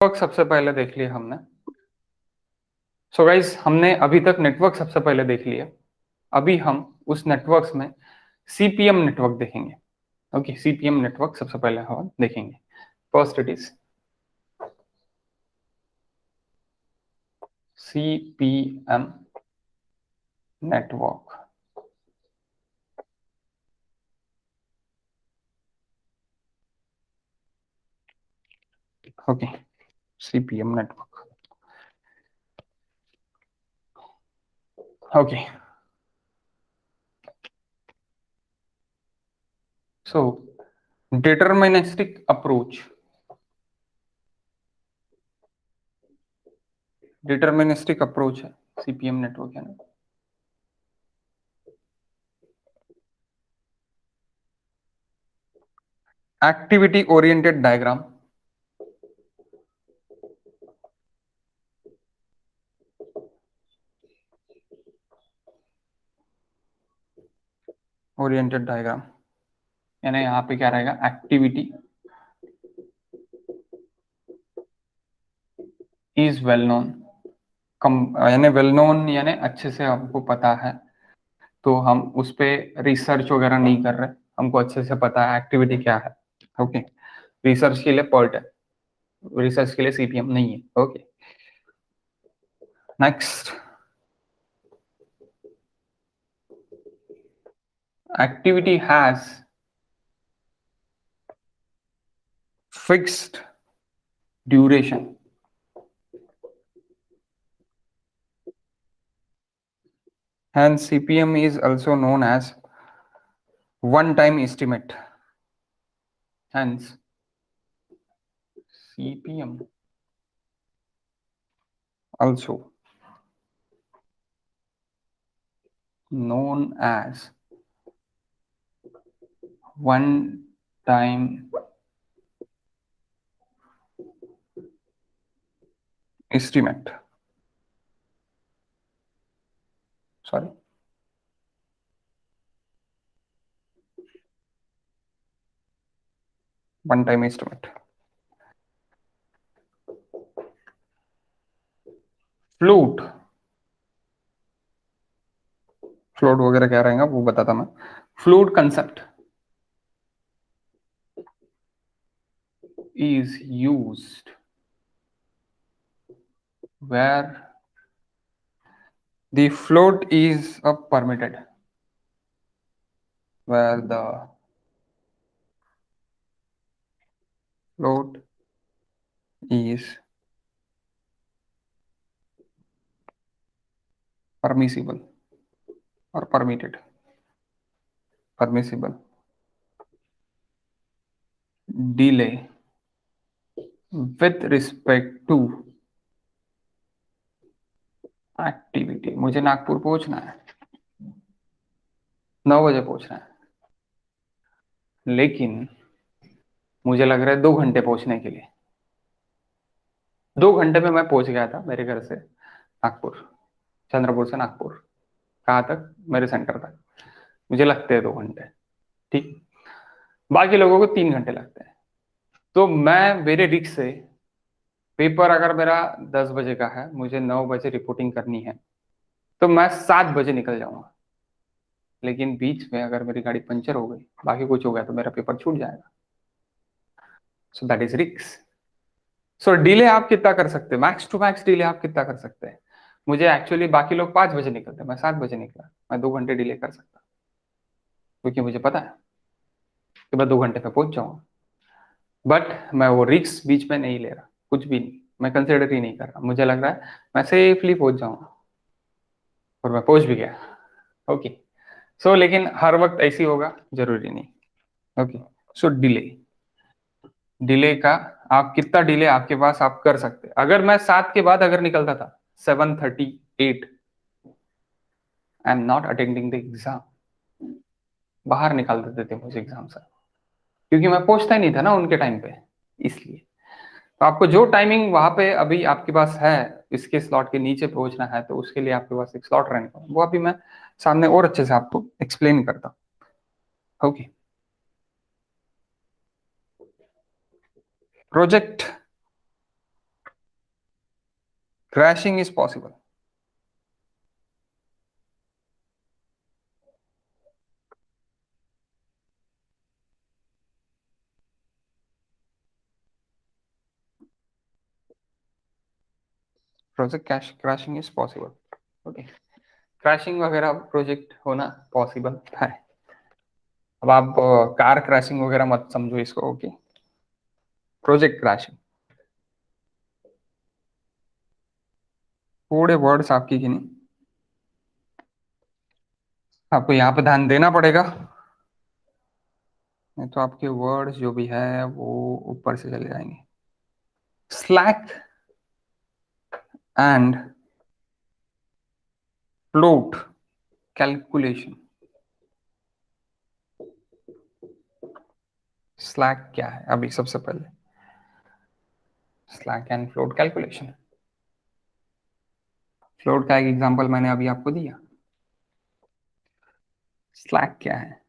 Network सबसे पहले देख लिया हमने। सो गाइस, हमने अभी तक नेटवर्क सबसे पहले देख लिया। अभी हम उस नेटवर्क्स में सीपीएम नेटवर्क देखेंगे। ओके, सीपीएम नेटवर्क सबसे पहले हम देखेंगे। First it is CPM network. Okay, CPM network. Okay, so deterministic approach. Deterministic approach है सीपीएम नेटवर्क, है ना। Activity oriented diagram. Oriented diagram यानी यहाँ पे क्या रहेगा, एक्टिविटी इज वेल नोन। कम यानी वेल नोन यानी अच्छे से हमको पता है, तो हम उस पे रिसर्च वगैरह नहीं कर रहे, हमको अच्छे से पता है एक्टिविटी क्या है। ओके, रिसर्च के लिए पर्ट है, रिसर्च के लिए सीपीएम नहीं है। Okay, next, activity has fixed duration. Hence, CPM is also known as one-time estimate. Hence, CPM also known as one-time estimate. Sorry. One-time estimate. Flute वगैरह क्या रहेगा वो बताता मैं। Flute concept is used where the float is permitted, where the float is permissible or permitted, permissible. Delay with respect to activity. मुझे नागपुर पहुंचना है, 9 बजे पहुंचना है, लेकिन मुझे लग रहा है 2 घंटे पहुंचने के लिए। 2 घंटे में मैं पहुंच गया था मेरे घर से नागपुर, चंद्रपुर से नागपुर, कहाँ तक, मेरे सेंटर तक। मुझे लगते हैं 2 घंटे, ठीक। बाकी लोगों को 3 घंटे लगते हैं। तो मैं मेरे रिक्स से, पेपर अगर मेरा 10 बजे का है, मुझे 9 बजे रिपोर्टिंग करनी है, तो मैं 7 बजे निकल जाऊंगा। लेकिन बीच में अगर मेरी गाड़ी पंचर हो गई, बाकी कुछ हो गया, तो मेरा पेपर छूट जाएगा। सो दैट इज रिक्स। सो डिले आप कितना कर सकते हैं, मैक्स टू मैक्स डिले आप कितना कर सकते हैं। मुझे एक्चुअली बाकी लोग 5 बजे निकलते हैं, मैं 7 बजे निकला, मैं 2 घंटे डिले कर सकता, क्योंकि मुझे पता है कि मैं 2 घंटे में पहुंच जाऊंगा। बट मैं वो रिक्स बीच में नहीं ले रहा, कुछ भी नहीं, मैं कंसिडर ही नहीं कर रहा। मुझे लग रहा है मैं सेफली पहुंच जाऊंगा, और मैं पहुंच भी गया। ओके, सो लेकिन हर वक्त ऐसी होगा जरूरी नहीं। ओके, सो डिले, डिले का आप कितना डिले आपके पास आप कर सकते हैं। अगर मैं 7 के बाद अगर निकलता था, 7:38, I am not attending the exam, बाहर निकाल देते थे मुझे एग्जाम से, क्योंकि मैं पहुंचता ही नहीं था ना उनके टाइम पे। इसलिए तो आपको जो टाइमिंग वहां पे अभी आपके पास है, इसके स्लॉट के नीचे पहुंचना है, तो उसके लिए आपके पास एक स्लॉट रहने का, वो अभी मैं सामने और अच्छे से आपको एक्सप्लेन करता। Okay, project crashing is possible. Project crashing is possible. Okay, crashing वगैरह प्रोजेक्ट होना पॉसिबल है। अब आप कार क्रैशिंग वगैरह मत समझो इसको। Okay, project crashing. थोड़े वर्ड्स आपकी की नहीं, आपको यहाँ पे ध्यान देना पड़ेगा, नहीं तो आपके वर्ड्स जो भी है वो ऊपर से चले जाएंगे। Slack and float calculation. Slack क्या है अभी सबसे पहले? Slack and float calculation. Float का एक एग्जांपल मैंने अभी आपको दिया। स्लैक क्या है?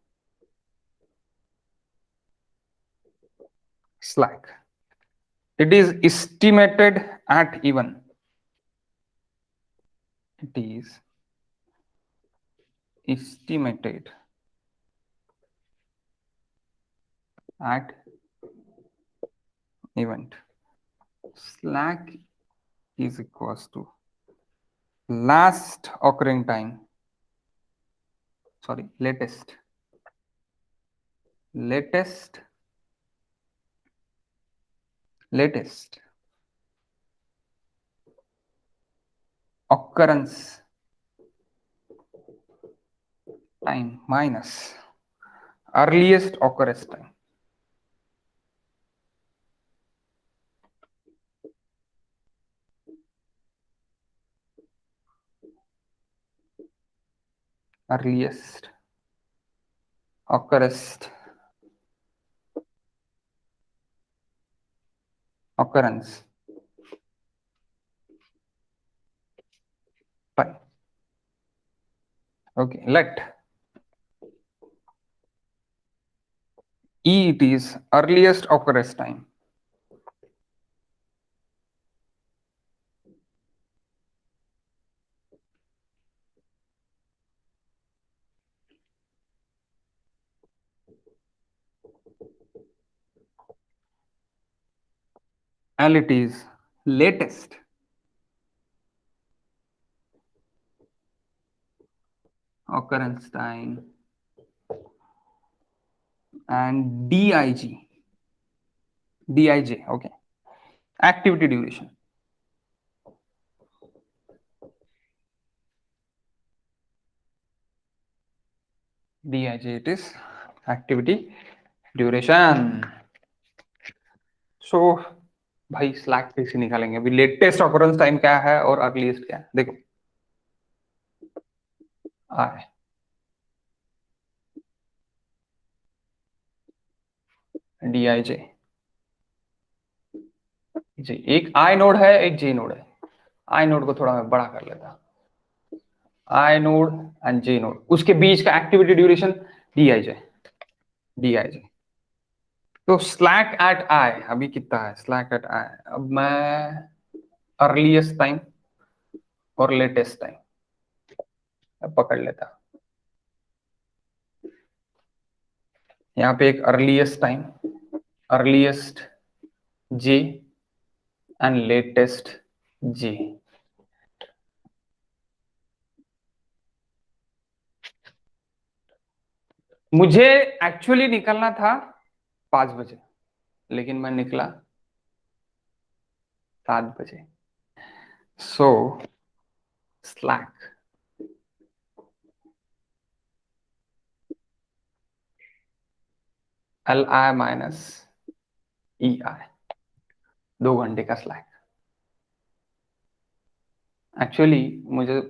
Slack, it is estimated at even, it is estimated at event. Slack is equals to last occurring time, sorry, latest occurrence time minus earliest occurrence time. Earliest occurrence time. Okay, let E it is earliest occurrence time. L it is latest occurrence time, and Dij, okay, activity duration. Dij it is activity duration. सो भाई slack कैसे निकालेंगे? अभी latest occurrence time क्या है और earliest क्या है? देखो, आई डी आई जे जी, एक आई नोड है एक जे नोड है। आई नोड को थोड़ा मैं बड़ा कर लेता, आई नोड एंड जे नोड, उसके बीच का एक्टिविटी ड्यूरेशन डी आई जे। तो स्लैक एट आई अभी कितना है? स्लैक एट आई, अब मैं अर्लीस्ट टाइम और लेटेस्ट टाइम पकड़ लेता। यहाँ पे एक earliest time, earliest j and latest j. मुझे एक्चुअली निकलना था 5 बजे, लेकिन मैं निकला 7 बजे। सो स्लैक एल आई माइनस ई आई, 2 घंटे का स्लैक। एक्चुअली मुझे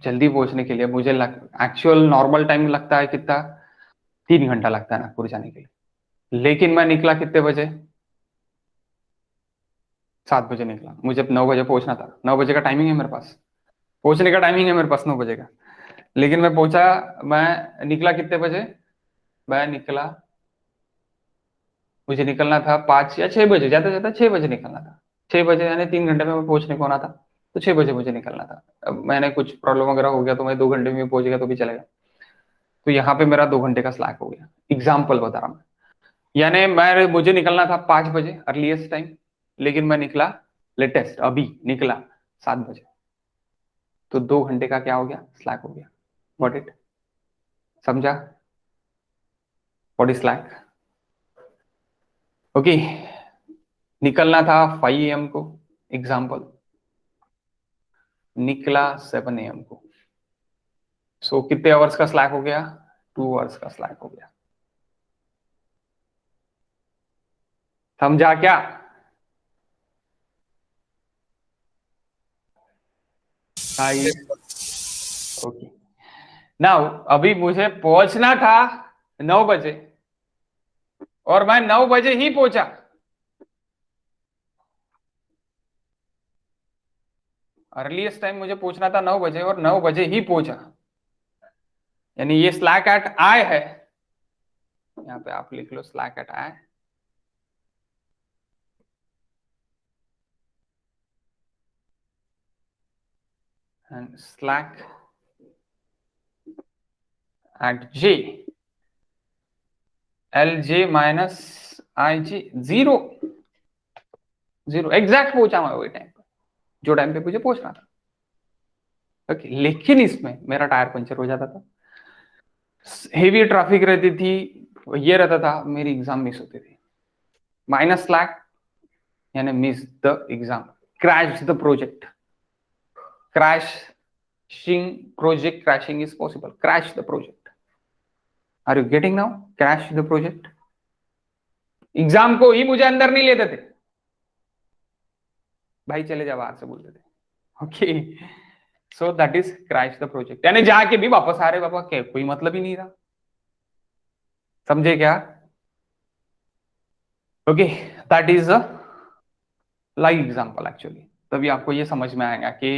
जल्दी पहुंचने के लिए मुझे एक्चुअल नॉर्मल टाइम लगता है कितना? 3 घंटा लगता है नागपुर जाने के लिए, लेकिन मैं निकला कितने बजे? 7 बजे निकला। मुझे 9 बजे पहुंचना था, 9 बजे का टाइमिंग है मेरे पास, पहुंचने का टाइमिंग है मेरे पास 9 बजे का, लेकिन मैं पहुंचा, मैं निकला कितने बजे? मैं निकला, मुझे निकलना था 5 या 6 बजे, ज्यादा से ज्यादा 6 बजे निकलना था। 6 बजे यानी 3 घंटे में मैं पहुंचने को आना था। तो 6 बजे मुझे निकलना था। अब मैंने कुछ प्रॉब्लम वगैरह हो गया तो मैं 2 घंटे में पहुंच गया तो भी चलेगा। तो यहाँ पे मेरा 2 घंटे का स्लैक हो गया। एग्जाम्पल बता रहा मैं, यानी मुझे निकलना था 5 बजे अर्लीस्ट टाइम, लेकिन मैं निकला लेटेस्ट अभी निकला 7 बजे, तो 2 घंटे का क्या हो गया, स्लैक हो गया। व्हाट इट, समझा? What is slack? ओके, निकलना था 5 AM को, एग्जाम्पल, निकला 7 AM को, सो कितने आवर्स का स्लैक हो गया, 2 आवर्स का स्लैक हो गया। समझा क्या? ओके, नाउ अभी मुझे पहुंचना था 9 बजे और मैं 9 बजे ही पहुंचा। अर्लीस्ट टाइम मुझे पहुंचना था 9 बजे और 9 बजे ही पहुंचा, यानी ये स्लैक एट आई है। यहाँ पे आप लिख लो slack at i, and slack at j, l j minus i j, 0 0 exact पहुंचा मैं वही टाइम पे जो टाइम पे मुझे पहुंचना था। ओके, लेकिन इसमें मेरा टायर पंचर हो जाता था, हेवी ट्रैफिक रहती थी, ये रहता था, मेरी एग्जाम मिस होती थी। माइनस स्लैक यानी miss the exam, crash the project, crashing project, crashing is possible, crash the project, are you getting now? Crash the project, exam को ही मुझे अंदर नहीं लेते थे भाई, चले जा बाहर से बोलते थे। Okay, so that is crash the project, यानी जाके भी वापस आ रहे बाबा, क्या कोई मतलब ही नहीं रहा। समझे क्या? Okay, that is a live example actually, तभी आपको ये समझ में आएगा कि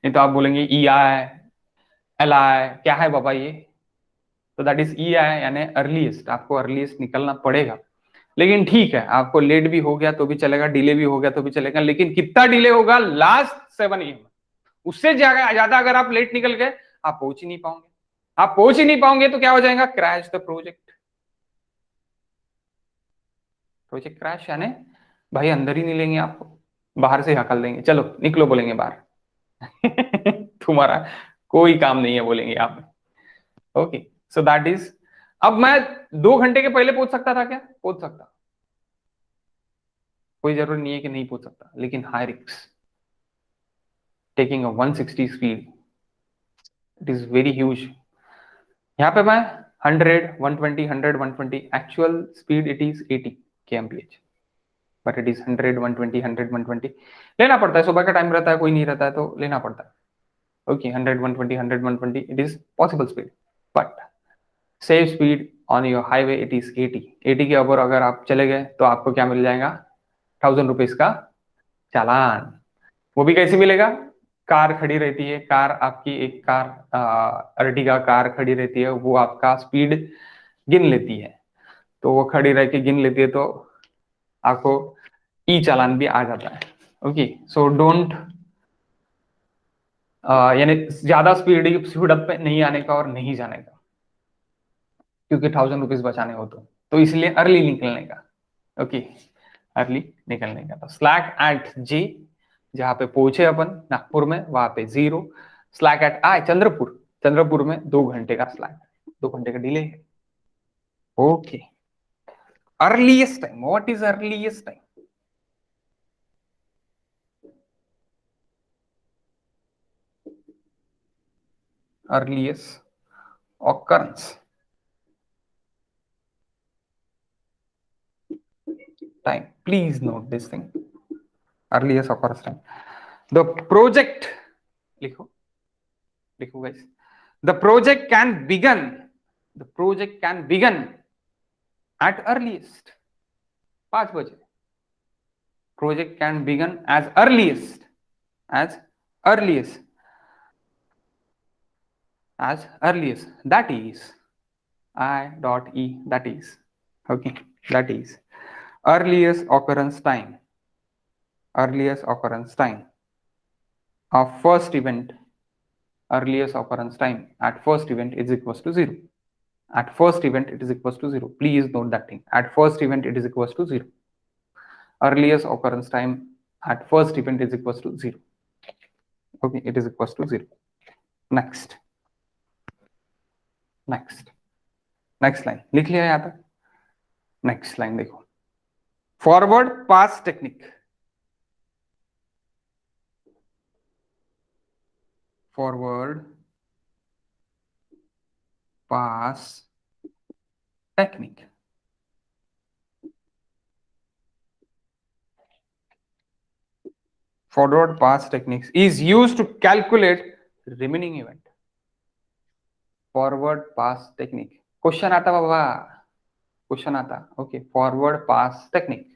नहीं तो आप बोलेंगे ई आई एल आई क्या है बाबा ये, तो दैट इज ई आई यानी अर्लीस्ट, आपको अर्लीस्ट निकलना पड़ेगा। लेकिन ठीक है, आपको लेट भी हो गया तो भी चलेगा, डिले भी हो गया तो भी चलेगा, लेकिन कितना डिले होगा, लास्ट 7 AM, उससे ज्यादा अगर आप लेट निकल गए आप पहुंच ही नहीं पाओगे। आप पहुंच ही नहीं पाओगे तो क्या हो जाएगा, crash the project, project crash यानी भाई अंदर ही नहीं लेंगे आपको, बाहर से हकल देंगे, चलो निकलो बोलेंगे बाहर तुम्हारा कोई काम नहीं है बोलेंगे आप। ओके, सो दैट इज, अब मैं 2 घंटे के पहले पहुंच सकता था क्या, पहुंच सकता, कोई जरूरी नहीं है कि नहीं पहुंच सकता, लेकिन high risk, taking a 160 speed, it is very huge. यहाँ पे मैं 100 120 100 120, actual speed it is 80 kmph, but it is 100 120 100 120, लेना पड़ता है, सुबह का टाइम रहता है, कोई नहीं रहता है तो लेना पड़ता है। Okay, 100 120 100 120 it is possible speed, but safe speed on your highway it is 80, 80 के ऊपर अगर आप चले गए तो आपको क्या मिल जाएगा, 1000 रुपीज का चालान। वो भी कैसे मिलेगा, कार खड़ी रहती है, कार आपकी एक कार अर्टिगा कार खड़ी रहती है, वो आपका स्पीड गिन लेती है, तो वो खड़ी रह के गिन लेती है, तो आपको ई चालान भी आ जाता है। ओके, सो डोंट, यानी ज्यादा स्पीड अप पे नहीं आने का और नहीं जाने का, क्योंकि 1000 रुपीज बचाने हो तो इसलिए अर्ली निकलने का। ओके, अर्ली निकलने का, तो स्लैक एट जे, जहां पे पहुंचे अपन नागपुर में वहां पे 0, स्लैक एट आई चंद्रपुर, चंद्रपुर में 2 घंटे का स्लैक, 2 घंटे का डिले है। Okay, earliest time, what is earliest time, earliest occurrence time, please note this thing, earliest occurrence time, the project, लिखो लिखो guys, the project can begin, the project can begin at earliest 5 बजे, project can begin as earliest as earliest, that is I dot e, that is, okay, that is earliest occurrence time, earliest occurrence time, of first event, earliest occurrence time at first event is equals to 0. At first event it is equals to 0. Please note that thing. At first event it is equals to 0. Earliest occurrence time at first event is equals to 0. Okay, it is equals to 0. Next. Next next line लिख लिया यहां तक. Next line देखो, forward pass technique. Forward pass technique. Forward pass techniques is used to calculate remaining event. Forward pass technique. Question आता बाबा, question आता. Okay, forward pass technique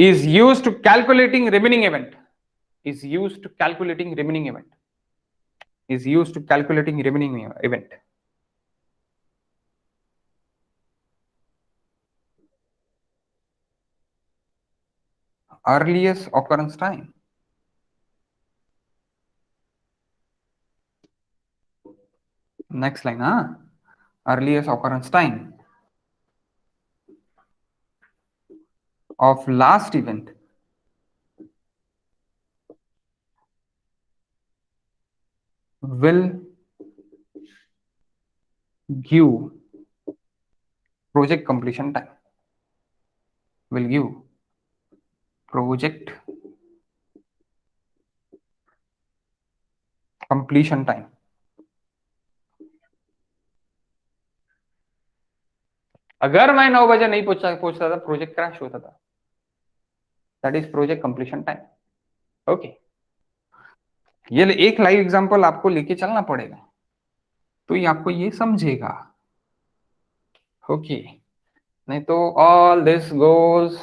is used to calculating remaining event. Is used to calculating remaining event. Is used to calculating remaining event. Earliest occurrence time. Next line, earliest occurrence time of last event will give project completion time. Will give project completion time. अगर मैं 9 बजे नहीं पहुंचता था, project crash होता था. That is project completion time. Okay, ये एक लाइव एग्जांपल आपको लेके चलना पड़ेगा, तो ये आपको ये समझेगा. ओके, नहीं तो all this goes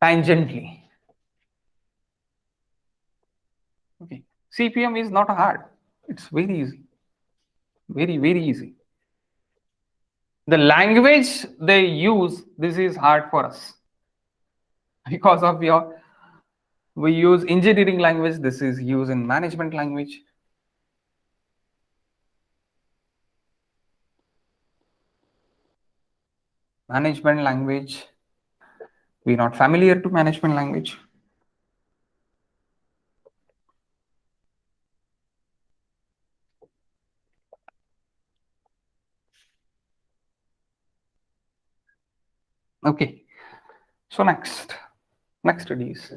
tangentially. Okay, CPM is not hard. It's very easy. Very, very easy. The language they use, this is hard for us. Because of we use engineering language, this is used in management language. Management language, we're not familiar to management language. Okay, so next studies.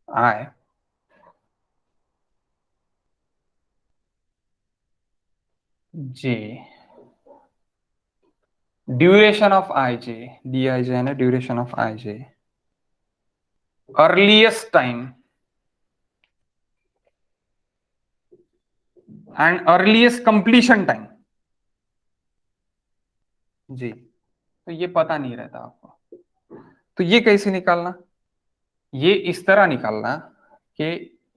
I J duration of ij, dij and duration of ij, earliest time and earliest completion time जी. तो ये पता नहीं रहता आपको, तो ये कैसे निकालना? ये इस तरह निकालना कि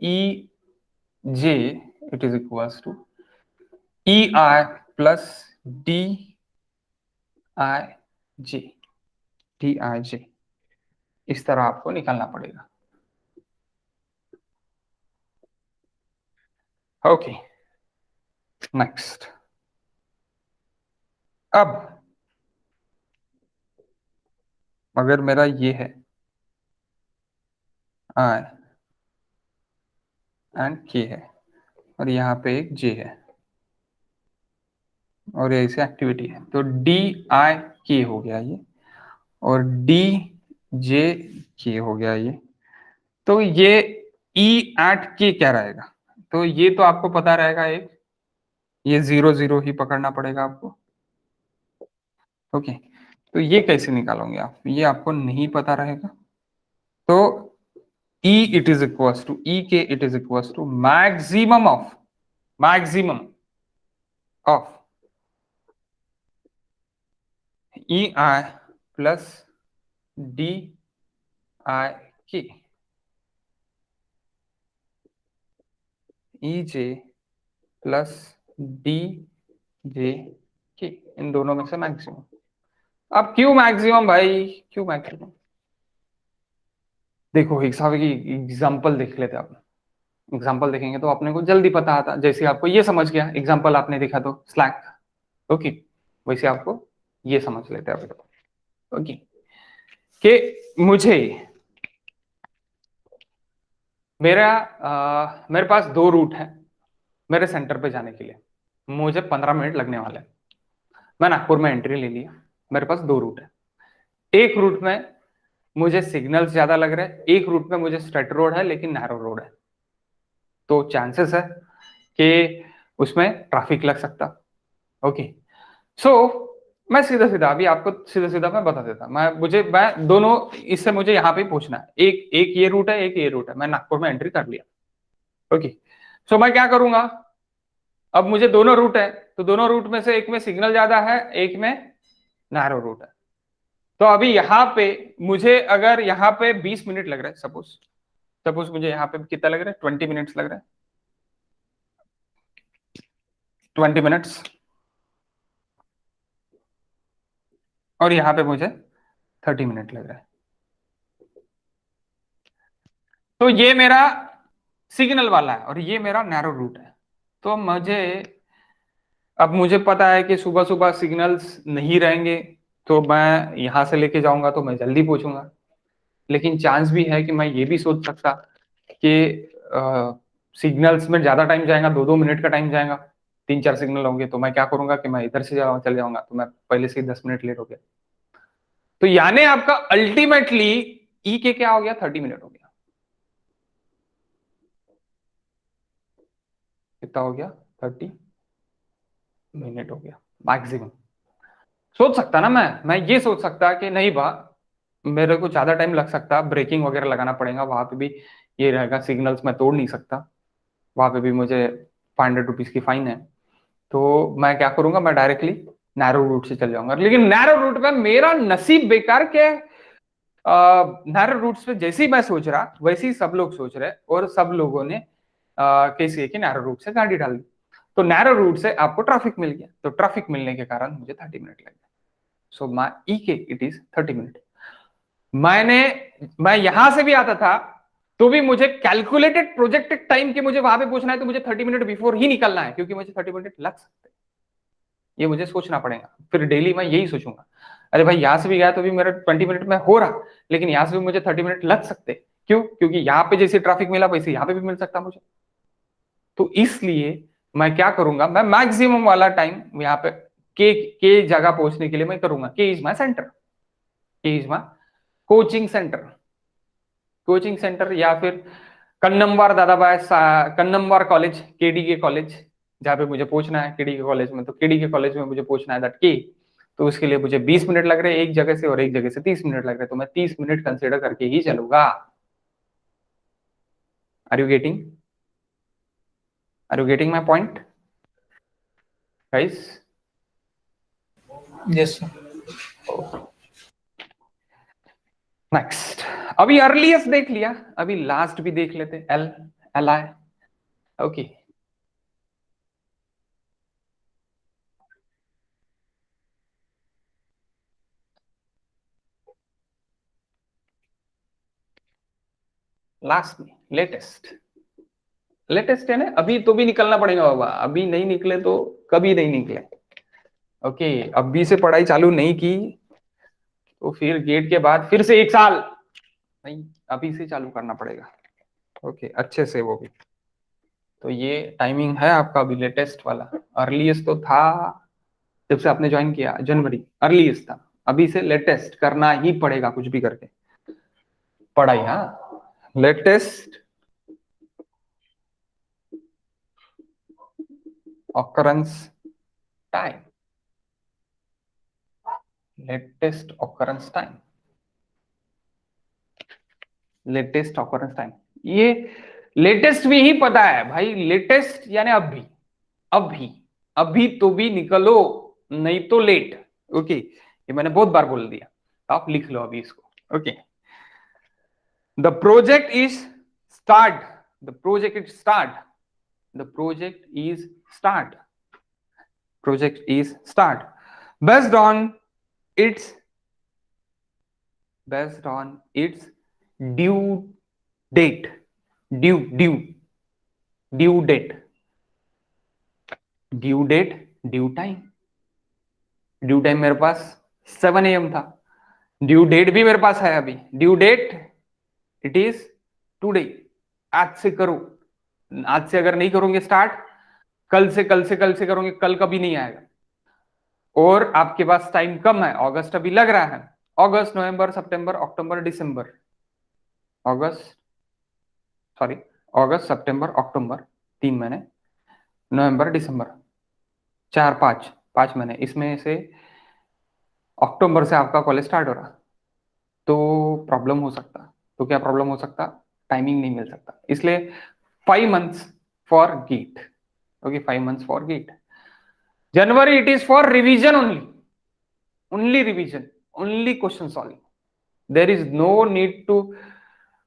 e j it is equals to e i plus d i j. D i j इस तरह आपको निकालना पड़ेगा. Okay, next. अब अगर मेरा ये है आई एंड के है और यहाँ पे एक जे है और ऐसे एक्टिविटी है, तो डी आई के हो गया ये और डी जे के हो गया ये. तो ये ई एट के क्या रहेगा? तो ये तो आपको पता रहेगा, एक ये 0 0 ही पकड़ना पड़ेगा आपको. ओके, तो ये कैसे निकालोगे आप? ये आपको नहीं पता रहेगा, तो E it is equals to E K it is equals to maximum of E I plus D I K E J plus D J कि इन दोनों में से मैक्सिमम। अब क्यों मैक्सिमम भाई, क्यों मैक्सिमम? देखो एग्जाम्पल देख लेते हैं आप। एग्जाम्पल देखेंगे तो अपने को जल्दी पता आता, जैसे आपको ये समझ गया एग्जाम्पल आपने देखा तो स्लैक, ओके, वैसे आपको ये समझ लेते हैं अभी। ओके, कि मुझे मेरे पास दो रूट है मेरे सेंटर पे जाने के लिए, मुझे 15 मिनट लगने वाले हैं। मैं नागपुर में एंट्री ले लिया, मेरे पास दो रूट है। एक रूट में मुझे सिग्नल्स ज्यादा लग रहे हैं, एक रूट में मुझे स्ट्रेट रोड है लेकिन नैरो रोड है, तो चांसेस है कि उसमें ट्रैफिक लग सकता। ओके, सो मैं सीधा सीधा अभी आपको सीधा सीधा मैं बता देता, मैं दोनों, इससे मुझे यहाँ पे पूछना है, एक एक ये रूट है, एक ये रूट है, मैं नागपुर में एंट्री कर लिया। ओके, सो मैं क्या करूंगा, अब मुझे दोनों रूट है, तो दोनों रूट में से एक में सिग्नल ज्यादा है, एक में नैरो रूट है। तो अभी यहाँ पे मुझे अगर यहाँ पे 20 मिनट लग रहा है, सपोज सपोज मुझे यहाँ पे कितना लग रहा है, 20 मिनट्स लग रहा है, 20 मिनट्स, और यहाँ पे मुझे 30 मिनट लग रहा है। तो ये मेरा सिग्नल वाला है और ये मेरा नैरो रूट है। तो मुझे पता है कि सुबह सुबह सिग्नल्स नहीं रहेंगे, तो मैं यहां से लेके जाऊंगा तो मैं जल्दी पहुंचूंगा। लेकिन चांस भी है कि मैं ये भी सोच सकता कि सिग्नल्स में ज्यादा टाइम जाएगा, 2-2 मिनट का टाइम जाएगा, 3-4 सिग्नल होंगे, तो मैं क्या करूंगा कि मैं इधर से चल जाऊंगा, तो मैं पहले से ही 10 मिनट लेट हो गया। तो यानी आपका अल्टीमेटली ई के क्या हो गया, 30 मिनट हो गया। कितना हो गया, 30 मिनट हो गया मैक्सिमम। सोच सकता ना, मैं ये सोच सकता कि नहीं बा, मेरे को ज्यादा टाइम लग सकता, ब्रेकिंग वगैरह लगाना पड़ेगा, वहां पे भी ये रहेगा, सिग्नल्स मैं तोड़ नहीं सकता, वहां पे भी मुझे 500 रुपीज की फाइन है। तो मैं क्या करूंगा, मैं डायरेक्टली नैरो रूट से चल जाऊंगा। लेकिन नैरो रूट में मेरा नसीब बेकार के, नैरो रूट्स पे जैसे ही मैं सोच रहा वैसे ही सब लोग सोच रहे, और सब लोगों ने कैसे कि नैरो रूट से गाड़ी डाल दी, तो नैरो रूट से आपको ट्रैफिक मिल गया, तो ट्रैफिक मिलने के कारण मुझे 30 मिनट लग गए। सो माई ई के इट इज 30 मिनट। मैंने मैं यहां से भी आता था तो भी मुझे कैलकुलेटेड प्रोजेक्टेड टाइम के मुझे वहां पे पूछना है, तो मुझे 30 मिनट बिफोर ही निकलना है, क्योंकि मुझे 30 मिनट लग सकते हैं, ये मुझे सोचना पड़ेगा। फिर डेली मैं यही सोचूंगा, अरे भाई यहां से भी गया तो भी मेरा 20 मिनट में हो रहा, लेकिन यहां से भी मुझे 30 मिनट लग सकते। क्यों? क्योंकि यहाँ पे जैसे ट्रैफिक मिला वैसे यहाँ पे भी मिल सकता मुझे। तो इसलिए मैं क्या करूंगा, मैं मैक्सिमम वाला टाइम यहाँ पे के जगह पहुंचने के लिए मैं करूंगा, के इज माई सेंटर, के is my coaching centre, coaching centre, या फिर कन्नमवार दादाबाई कन्नमवार कॉलेज, केडी के कॉलेज, जहाँ पे मुझे पहुंचना है केडी के कॉलेज में, तो केडी के कॉलेज में मुझे पहुंचना है दैट के, तो उसके लिए मुझे 20 मिनट लग रहे हैं एक जगह से, और एक जगह से 30 मिनट लग रहे हैं, तो मैं 30 मिनट कंसिडर करके ही चलूंगा। Are you getting, are you getting my point guys? Yes sir. Next, अभी अर्लीस्ट देख लिया, अभी लास्ट भी देख लेते, L L I. Okay, last में लेटेस्ट, लेटेस्ट है ना, अभी तो भी निकलना पड़ेगा बाबा, अभी नहीं निकले तो कभी नहीं निकले। ओके, अभी से पढ़ाई चालू नहीं की तो फिर गेट के बाद फिर से 1 साल नहीं, अभी से चालू करना पड़ेगा। ओके, अच्छे से वो भी। तो ये टाइमिंग है आपका अभी लेटेस्ट वाला, अर्लीस्ट तो था जब से आपने ज्वाइन किया जनवरी, अर्लीस्ट था, अभी से लेटेस्ट करना ही पड़ेगा कुछ भी करके पढ़ाई। हाँ, latest occurrence time, latest occurrence time, latest occurrence time, ये लेटेस्ट भी ही पता है भाई, लेटेस्ट यानी अभी, अभी, अभी तो भी निकलो, नहीं तो लेट। ओके, ये मैंने बहुत बार बोल दिया, आप लिख लो अभी इसको। Okay, the project is start, the project is start, the project is start, project is start based on its due date. Due date. Due time. Due time मेरे पास 7 AM था. ड्यू डेट भी मेरे पास है अभी. Due date it is today. आज से करो. आज से अगर नहीं करोगे स्टार्ट, कल से करोगे, कल कभी नहीं आएगा. और आपके पास टाइम कम है. अगस्त अभी लग रहा है. अगस्त, नवंबर, सितंबर, अक्टूबर, दिसंबर. अगस्त, सॉरी, अगस्त, सितंबर, अक्टूबर, 3 महीने. नवंबर, दिसंबर, 5 महीने. इसमें से अक्टूबर से आपका कॉलेज स्टार्ट हो रहा, तो प्रॉब्लम हो सकता. तो क्या प्रॉब्लम हो सकता? टाइमिंग नहीं मिल सकता. इसलिए 5 months for gate. Okay, 5 months for gate. January it is for revision only. Only revision, only question solving. There is no need to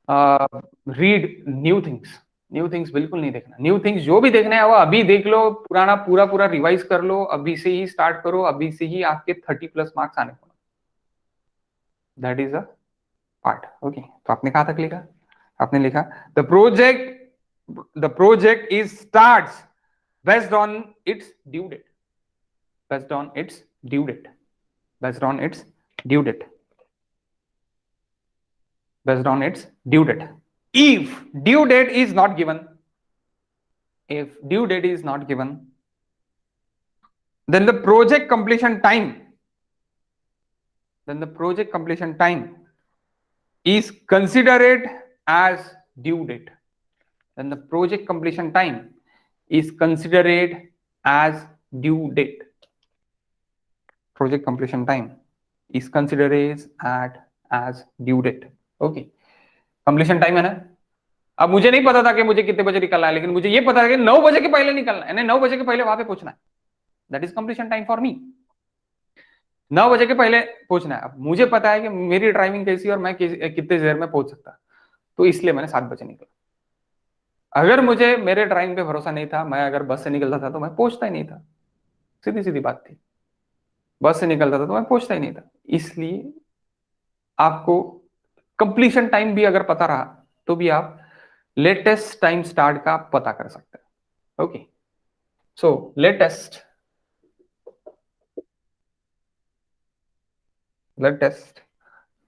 read new things. New things बिल्कुल नहीं देखना. न्यू थिंग्स जो भी देखना है वो अभी देख लो. पुराना पूरा पूरा रिवाइज कर लो. अभी से ही स्टार्ट करो. अभी से ही आपके 30+ मार्क्स आने को. That is a part. Okay, तो आपने कहां तक लिखा? आपने लिखा the project is starts based on its due date. Based on its due date. Based on its due date. Based on its due date. If due date is not given, if due date is not given, then the project completion time, is considered as due date. Then the project completion time is considered as due date. Project completion time is considered as due date. Okay, completion time है ना. अब मुझे नहीं पता था कि मुझे कितने बजे निकलना है, लेकिन मुझे ये पता है कि 9 बजे के पहले निकलना है. 9 बजे के पहले वहां पे पहुंचना है. That is completion time for me. 9 बजे के पहले पहुंचना है. अब मुझे पता है कि मेरी ड्राइविंग कैसी और मैं कितने देर में पहुंच सकता, तो इसलिए मैंने 7 बजे निकला. अगर मुझे मेरे ड्राइविंग पे भरोसा नहीं था, मैं अगर बस से निकलता था तो मैं पहुंचता ही नहीं था. सीधी सीधी बात थी. बस से निकलता था तो मैं पहुंचता ही नहीं था. इसलिए आपको कंप्लीशन टाइम भी अगर पता रहा तो भी आप लेटेस्ट टाइम स्टार्ट का पता कर सकते हैं. Okay, so latest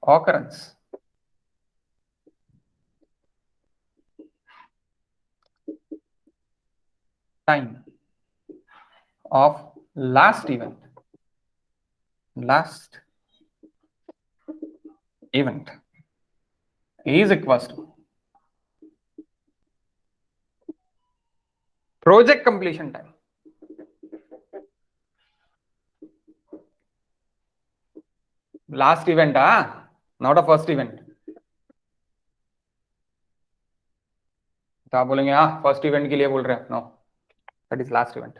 occurrence time of last event is equals to project completion time. Last event, not a first event. तो आप बोलेंगे हाँ फर्स्ट इवेंट के लिए बोल रहे हैं. No, that is last event.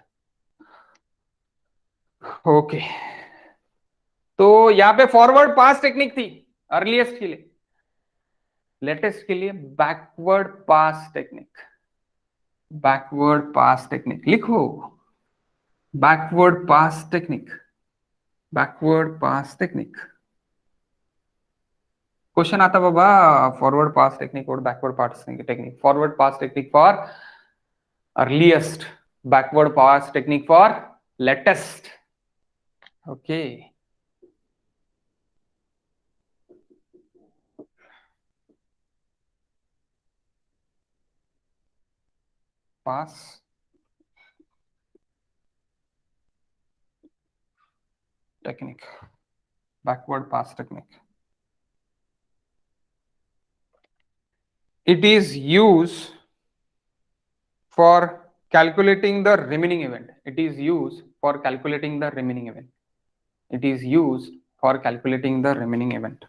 Okay, तो यहाँ पे फॉरवर्ड पास टेक्निक थी अर्लीस्ट के लिए. लेटेस्ट के लिए backward pass technique. Backward pass technique लिखो. Backward pass technique. Backward pass technique. Question आता बाबा, फॉरवर्ड पास टेक्निक और backward pass technique. Forward pass technique for earliest, backward pass technique for latest. Okay, pass technique, backward pass technique. It is used for calculating the remaining event. It is used for calculating the remaining event. It is used for calculating the remaining event.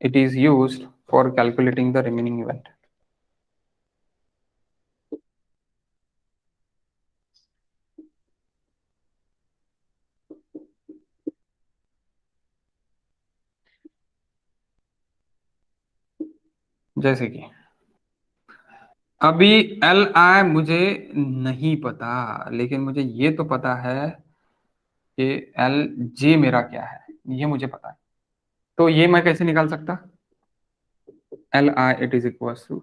It is used for calculating the remaining event. जैसे कि अभी L I मुझे नहीं पता, लेकिन मुझे ये तो पता है कि एल जे मेरा क्या है, ये मुझे पता है। तो ये मैं कैसे निकाल सकता? L i it is equal to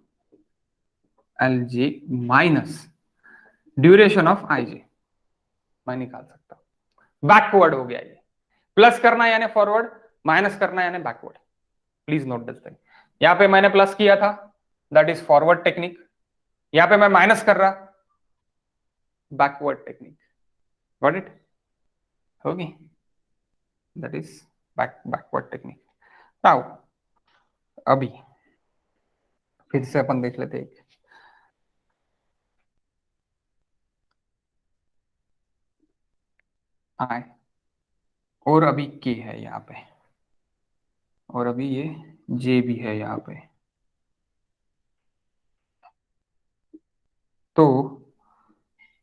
l j minus duration of i j, मैं निकाल सकता हूं। बैकवर्ड हो गया ये। प्लस करना यानी फॉरवर्ड, माइनस करना यानी backward. Please note this thing. यहां पे मैंने प्लस किया था, दैट इज फॉरवर्ड टेक्निक। यहां पे मैं माइनस कर रहा, बैकवर्ड टेक्निक। Got it? होगी, that is backward technique. Now अभी फिर से अपन देख लेते हैं। आए, और अभी के है यहाँ पे, और अभी ये जे भी है यहाँ पे। तो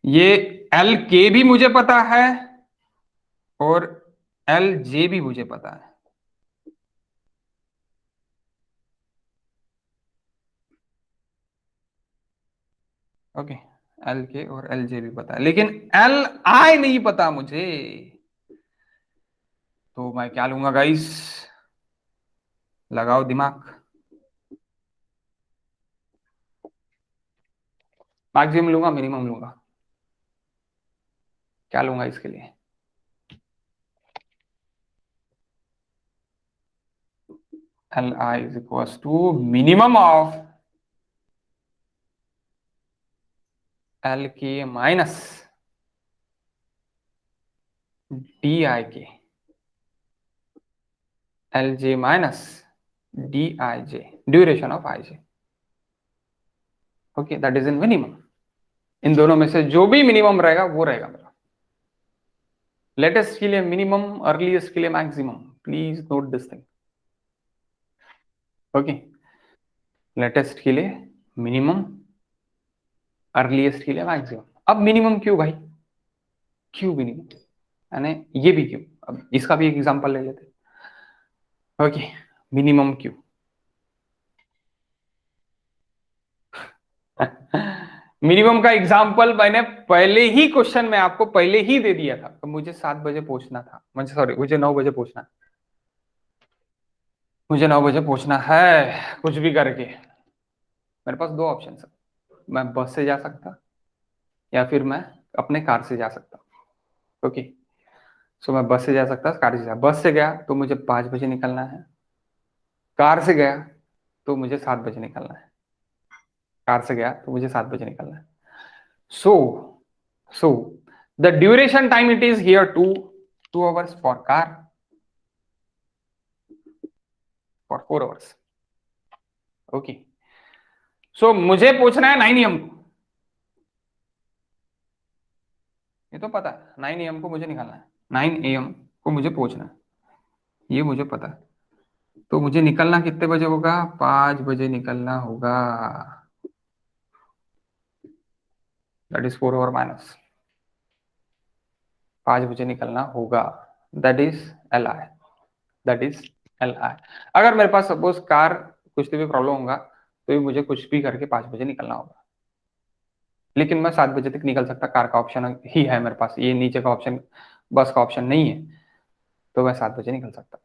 ये एल के भी मुझे पता है और एल जे भी मुझे पता है। ओके, एल के और एल जे भी पता है, लेकिन एल आई नहीं पता मुझे। तो मैं क्या लूंगा गाइस? लगाओ दिमाग। मैक्सिमम लूंगा, मिनिमम लूंगा? क्या लूंगा इसके लिए? L i is equal to minimum of l k minus d i k, l j minus d i j, duration of i j. Okay, that is in minimum. इन दोनों में से जो भी मिनिमम रहेगा वो रहेगा मेरा। लेटेस्ट के लिए मिनिमम, अर्लीस्ट के लिए maximum. Please note this thing. Okay, latest के लिए मिनिमम, अर्लीस्ट के लिए मैक्सिमम। अब मिनिमम क्यों भाई? क्यों मिनिमम, यानी ये भी क्यों? अब इसका भी एक एग्जांपल ले लेते हैं। ओके, मिनिमम क्यों? मिनिमम का एग्जांपल मैंने पहले ही क्वेश्चन में आपको पहले ही दे दिया था। तो मुझे 7 बजे पहुंचना था, मुझे सॉरी, मुझे 9 बजे पहुंचना, मुझे 9 बजे पहुंचना है कुछ भी करके। मेरे पास दो ऑप्शन है, मैं बस से जा सकता या फिर मैं अपने कार से जा सकता। ओके, सो मैं बस से जा सकता, कार से जा, बस से गया तो मुझे 5 बजे निकलना है, कार से गया तो मुझे 7 बजे निकलना है, कार से गया तो मुझे 7 बजे निकलना है। So so the duration time it is here 2 2 hours for car, for 4 hours. Okay, so मुझे पूछना है 9 AM को, ये तो पता है 9 AM को मुझे निकालना है, 9 AM को मुझे पहुंचना है, ये मुझे पता है। तो मुझे निकलना कितने बजे होगा? 5 बजे निकलना होगा, दैट इज 4 आवर माइनस, 5 बजे निकलना होगा, that is L I, that is L I. अगर मेरे पास सपोज कार कुछ भी प्रॉब्लम होगा तो भी मुझे कुछ भी करके 5 बजे निकलना होगा, लेकिन मैं 7 बजे तक निकल सकता, कार का ऑप्शन ही है मेरे पास, ये नीचे का ऑप्शन, बस का ऑप्शन नहीं है। तो मैं 7 बजे निकल सकता,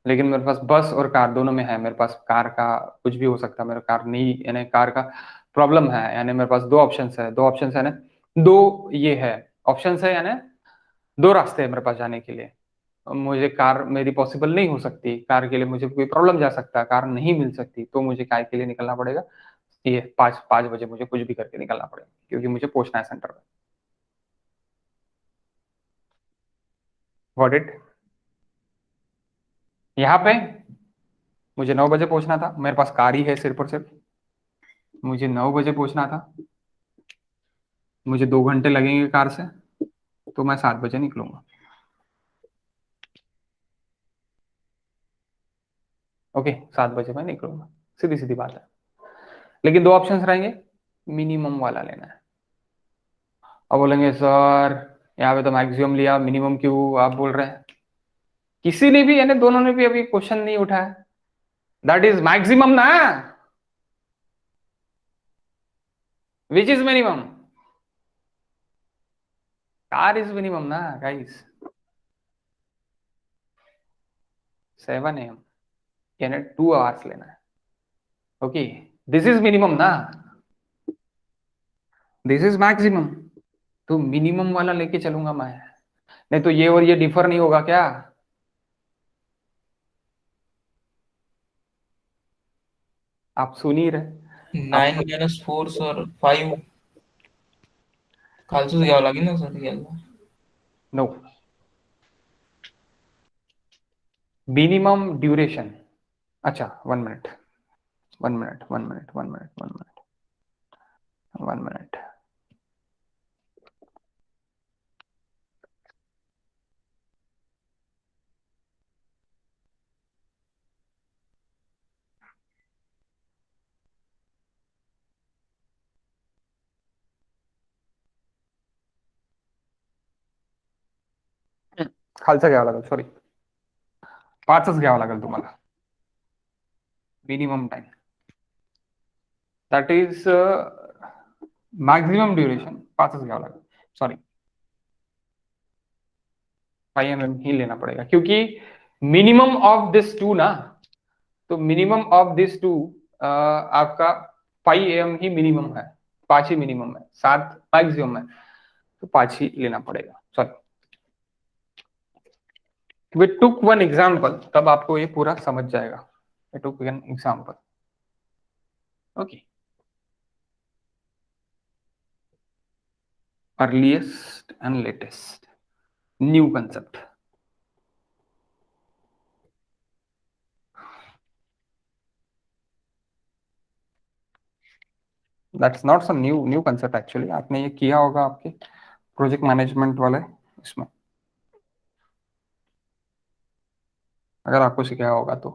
लेकिन मेरे पास बस और कार दोनों में है, मेरे पास कार का कुछ भी हो सकता है, मेरे कार नहीं, यानी कार का प्रॉब्लम है, यानी मेरे पास दो ऑप्शन है, दो ऑप्शन है ना, दो ये है ऑप्शन है, यानी दो रास्ते हैं मेरे पास जाने के लिए। मुझे कार मेरी पॉसिबल नहीं हो सकती, कार के लिए मुझे कोई प्रॉब्लम जा सकता है, कार नहीं मिल सकती, तो मुझे कार के लिए निकलना पड़ेगा, ये 5 5 बजे मुझे कुछ भी करके निकलना पड़ेगा, क्योंकि मुझे पहुंचना है सेंटर में। Got it? यहाँ पे मुझे 9 बजे पहुंचना था, मेरे पास कार ही है सिर्फ और सिर्फ, मुझे 9 बजे पहुंचना था, मुझे 2 घंटे लगेंगे कार से, तो मैं 7 बजे निकलूंगा। ओके, 7 बजे मैं निकलूंगा, सीधी सीधी बात है। लेकिन दो ऑप्शंस रहेंगे, मिनिमम वाला लेना है। अब बोलेंगे सर यहाँ पे तो मैक्सिमम लिया, मिनिमम क्यों आप बोल रहे हैं? किसी ने भी, यानी दोनों ने भी अभी क्वेश्चन नहीं उठाया, दैट इज मैक्सिमम ना। Which is minimum? Car is minimum ना गाइस। 7 AM, यानी 2 hours लेना है। ओके, दिस इज मिनिमम ना, दिस इज मैक्सिमम। तो मिनिमम वाला लेके चलूंगा मैं, नहीं तो ये और ये डिफर नहीं होगा क्या? आप सुन ही रहे। 9 आप मायनस 4 सर 5 खालचंच घ्यावं लागेल ना सर याला. No, minimum duration. अच्छा, 1 minute, 1 minute, 1 minute, 1 minute, 1 minute, 1 minute. खालचं घ्यावं लागेल, सॉरी, 5च घ्यावं लागेल तुम्हाला minimum time, that is maximum duration 5च घ्यावं लागेल, सॉरी 5 mm ही लेना पड़ेगा, क्योंकि मिनिमम ऑफ दिस टू ना, तो मिनिमम ऑफ दिस टू आपका 5 AM ही मिनिमम है, 5 ही मिनिमम है, 7 मैक्सिमम है, तो 5 ही लेना पड़ेगा, sorry. We took one example, तब आपको ये पूरा समझ जाएगा। We took one example, okay. Earliest and latest, new concept. That's not some new concept actually, आपने ये किया होगा आपके प्रोजेक्ट मैनेजमेंट वाले इसमें, अगर आपको सिखाया होगा तो।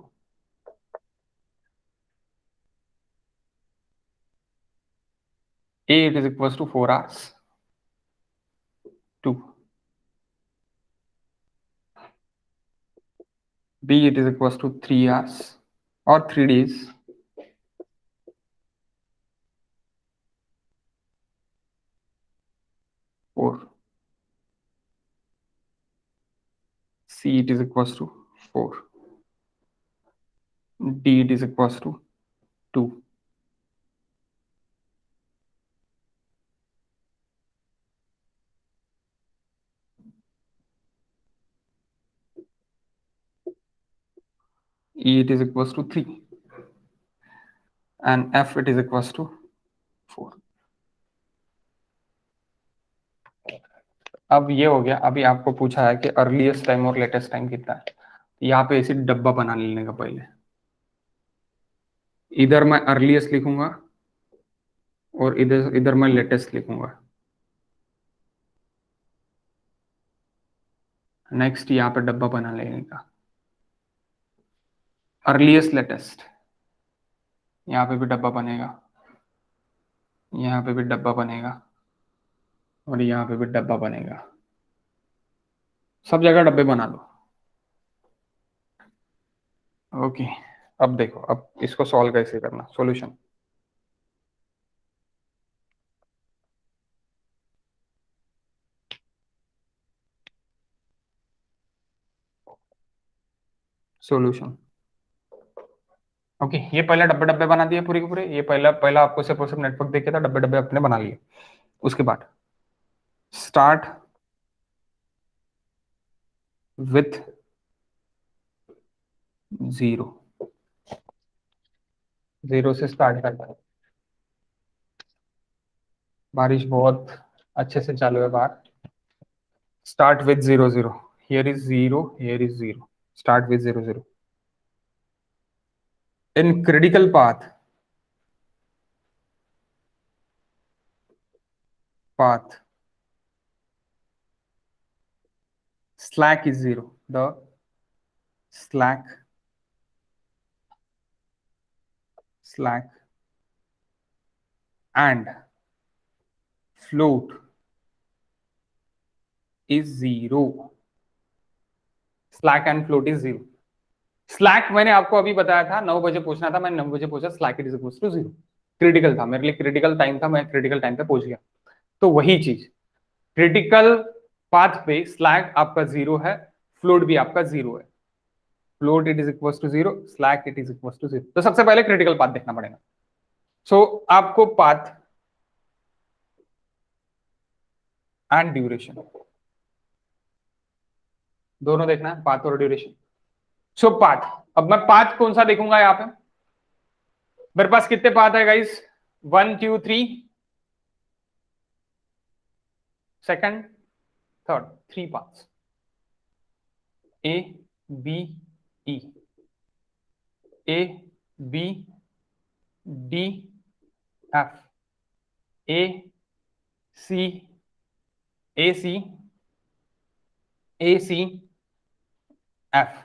A it is equals to 4 hours, 2. B it is equals to 3 hours or 3 days. 4. C it is equals to 4. D it is equals to 2. E it is equals to 3. And F it is equals to 4. अब ये हो गया, अभी आपको पूछा है कि earliest time और लेटेस्ट टाइम कितना है, यहाँ पे ऐसे डब्बा बना लेने का पहले, इधर मैं अर्लीस्ट लिखूंगा और इधर इधर मैं लेटेस्ट लिखूंगा। नेक्स्ट यहाँ पे डब्बा बना लेने का, अर्लीस्ट लेटेस्ट, यहाँ पे भी डब्बा बनेगा, यहाँ पे भी डब्बा बनेगा और यहाँ पे भी डब्बा बनेगा, सब जगह डब्बे बना लो। ओके, अब देखो, अब इसको सॉल्व कैसे करना, सॉल्यूशन। सॉल्यूशन, ओके, ये पहले डब्बे डब्बे बना दिए पूरे के पूरे, ये पहला पहला आपको सिर्फ और सिर्फ नेटवर्क देखे था, डब्बे डब्बे अपने बना लिए। उसके बाद स्टार्ट विथ 0, 0 से स्टार्ट करता है। बारिश बहुत अच्छे से चालू है बाहर। Start with 0 0, here is 0, here is 0, start with 0 0। In critical path slack is 0, the slack and float is 0, slack and float is 0। Slack मैंने आपको अभी बताया था, 9 बजे पूछना था, मैंने 9 बजे पूछा, slack it is equal to 0। Critical था मेरे लिए, क्रिटिकल टाइम था, मैं क्रिटिकल टाइम पे पहुंच गया। तो वही चीज, क्रिटिकल पाथ पे स्लैक आपका 0 है, फ्लोट भी आपका 0 है। Float it is equal to 0, slack it is equal to 0। तो सबसे पहले क्रिटिकल पाथ देखना पड़ेगा। सो आपको पाथ एंड ड्यूरेशन दोनों देखना है, पाथ और ड्यूरेशन। सो पाथ, अब मैं पाथ कौन सा देखूंगा यहाँ पे, मेरे पास कितने पाथ है guys, 1 2 3 second third, 3 paths, A B E, A B D F, A C, A C, A C F,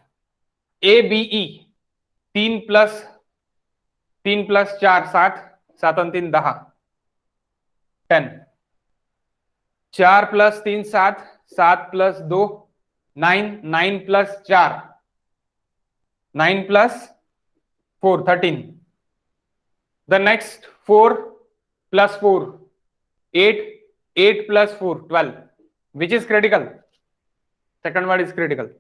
A B E, 3 + 4 7, 7 और 3 10, 10, 4 + 3 7, 7 + 2 9, 9 + 4 9 + 4 13, the next 4 + 4 8, 8 + 4 12, which is critical, second word is critical,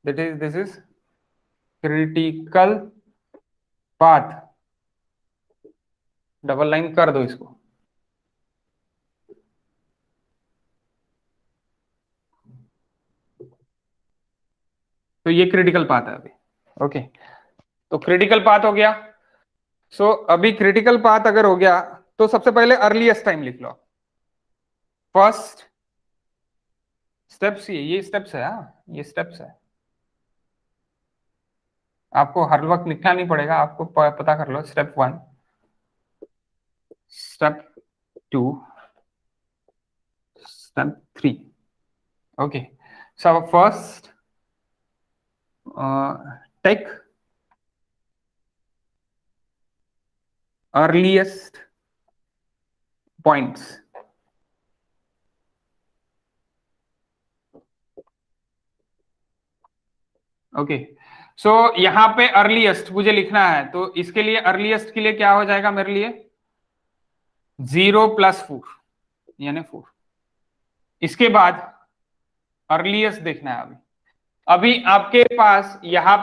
this is critical path, double line कर दो इसको। तो ये critical path है अभी, okay. तो critical path हो गया। सो अभी क्रिटिकल पाथ अगर हो गया तो सबसे पहले अर्लीस्ट टाइम लिख लो। फर्स्ट स्टेप्स, ये स्टेप्स है, हाँ ये स्टेप्स है, आपको हर वक्त लिखना नहीं पड़ेगा, आपको पता कर लो। Step 1, step 2, step 3, okay. So first take earliest points, okay. So यहां पे अर्लीस्ट मुझे लिखना है, तो इसके लिए अर्लीस्ट के लिए क्या हो जाएगा मेरे लिए, 0 + 4 यानी 4। इसके बाद अर्लीस्ट देखना है अभी, अभी आपके पास यहां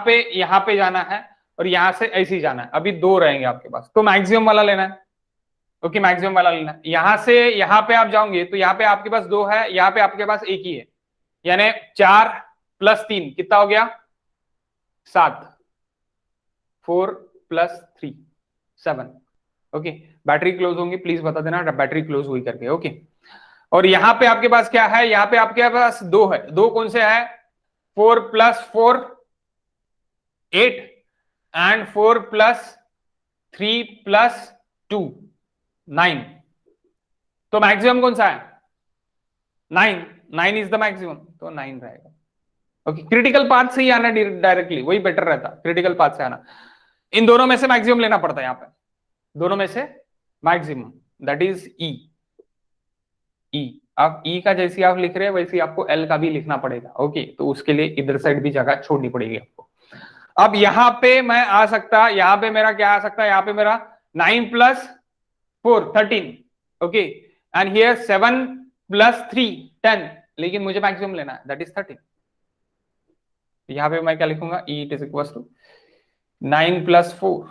पे जाना है और यहां से ऐसे ही जाना है, अभी 2 रहेंगे आपके पास, तो मैक्सिमम वाला लेना है, ओके मैक्सिमम वाला लेना है। यहां से यहां पे आप जाओगे तो यहां पे आपके पास 2 है, यहां पे आपके पास एक ही है, यानी 4 + 3 कितना हो गया, 7, 4 + 3 7, ओके। बैटरी क्लोज होंगी, प्लीज बता देना बैटरी क्लोज हुई करके, ओके। और यहां पे आपके पास क्या है, यहां पे आपके पास 2 है, 2 कौन से है, 4 + 4 8 एंड 4 + 3 + 2 9, तो मैक्सिमम कौन सा है, 9, 9 इज द मैक्सिमम, तो 9 रहेगा, ओके। क्रिटिकल पाथ से ही आना डायरेक्टली, वही बेटर रहता, क्रिटिकल पाथ से आना। इन दोनों में से मैक्सिमम लेना पड़ता है यहां पे, दोनों में से मैक्सिमम, दैट इज ई। ई, आप ई का जैसे आप लिख रहे हैं वैसे आपको एल का भी लिखना पड़ेगा, ओके। तो उसके लिए इधर साइड भी जगह छोड़नी पड़ेगी आपको। अब यहां पे मैं आ सकता, यहां पे मेरा क्या आ सकता है, यहां पे मेरा 9 + 4 13, ओके, एंड हियर 7 + 3 10, लेकिन मुझे मैक्सिमम लेना है, दैट इज 13। यहां पे मैं क्या लिखूंगा, e it is equal to 9 + 4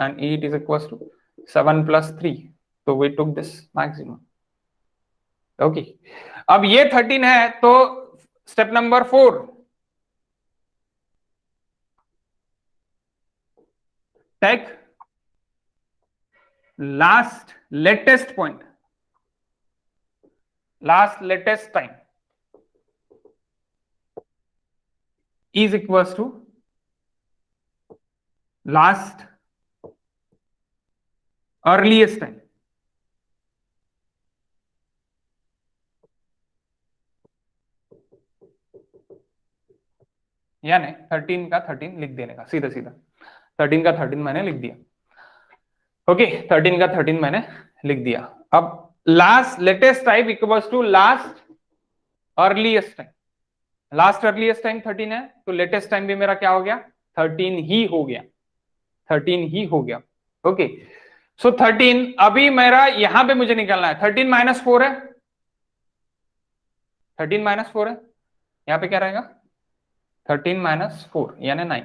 and e it is equal to 7 + 3, तो we took this maximum, okay. अब ये 13 है, तो step number 4, take last latest point, last latest time is equal to last earliest time, यानी 13 का 13 लिख देने का, सीधा सीधा 13 का 13 मैंने लिख दिया, ओके। 13 का 13 मैंने लिख दिया। अब last latest time equals to last earliest time, last earliest time 13 है, तो लेटेस्ट टाइम भी मेरा क्या हो गया, 13 ही हो गया, 13 ही हो गया। ओके, सो 13 अभी मेरा यहां पे मुझे निकलना है। 13 माइनस 4 है, 13 माइनस 4 है, यहां पे क्या रहेगा 13 माइनस 4 यानी 9।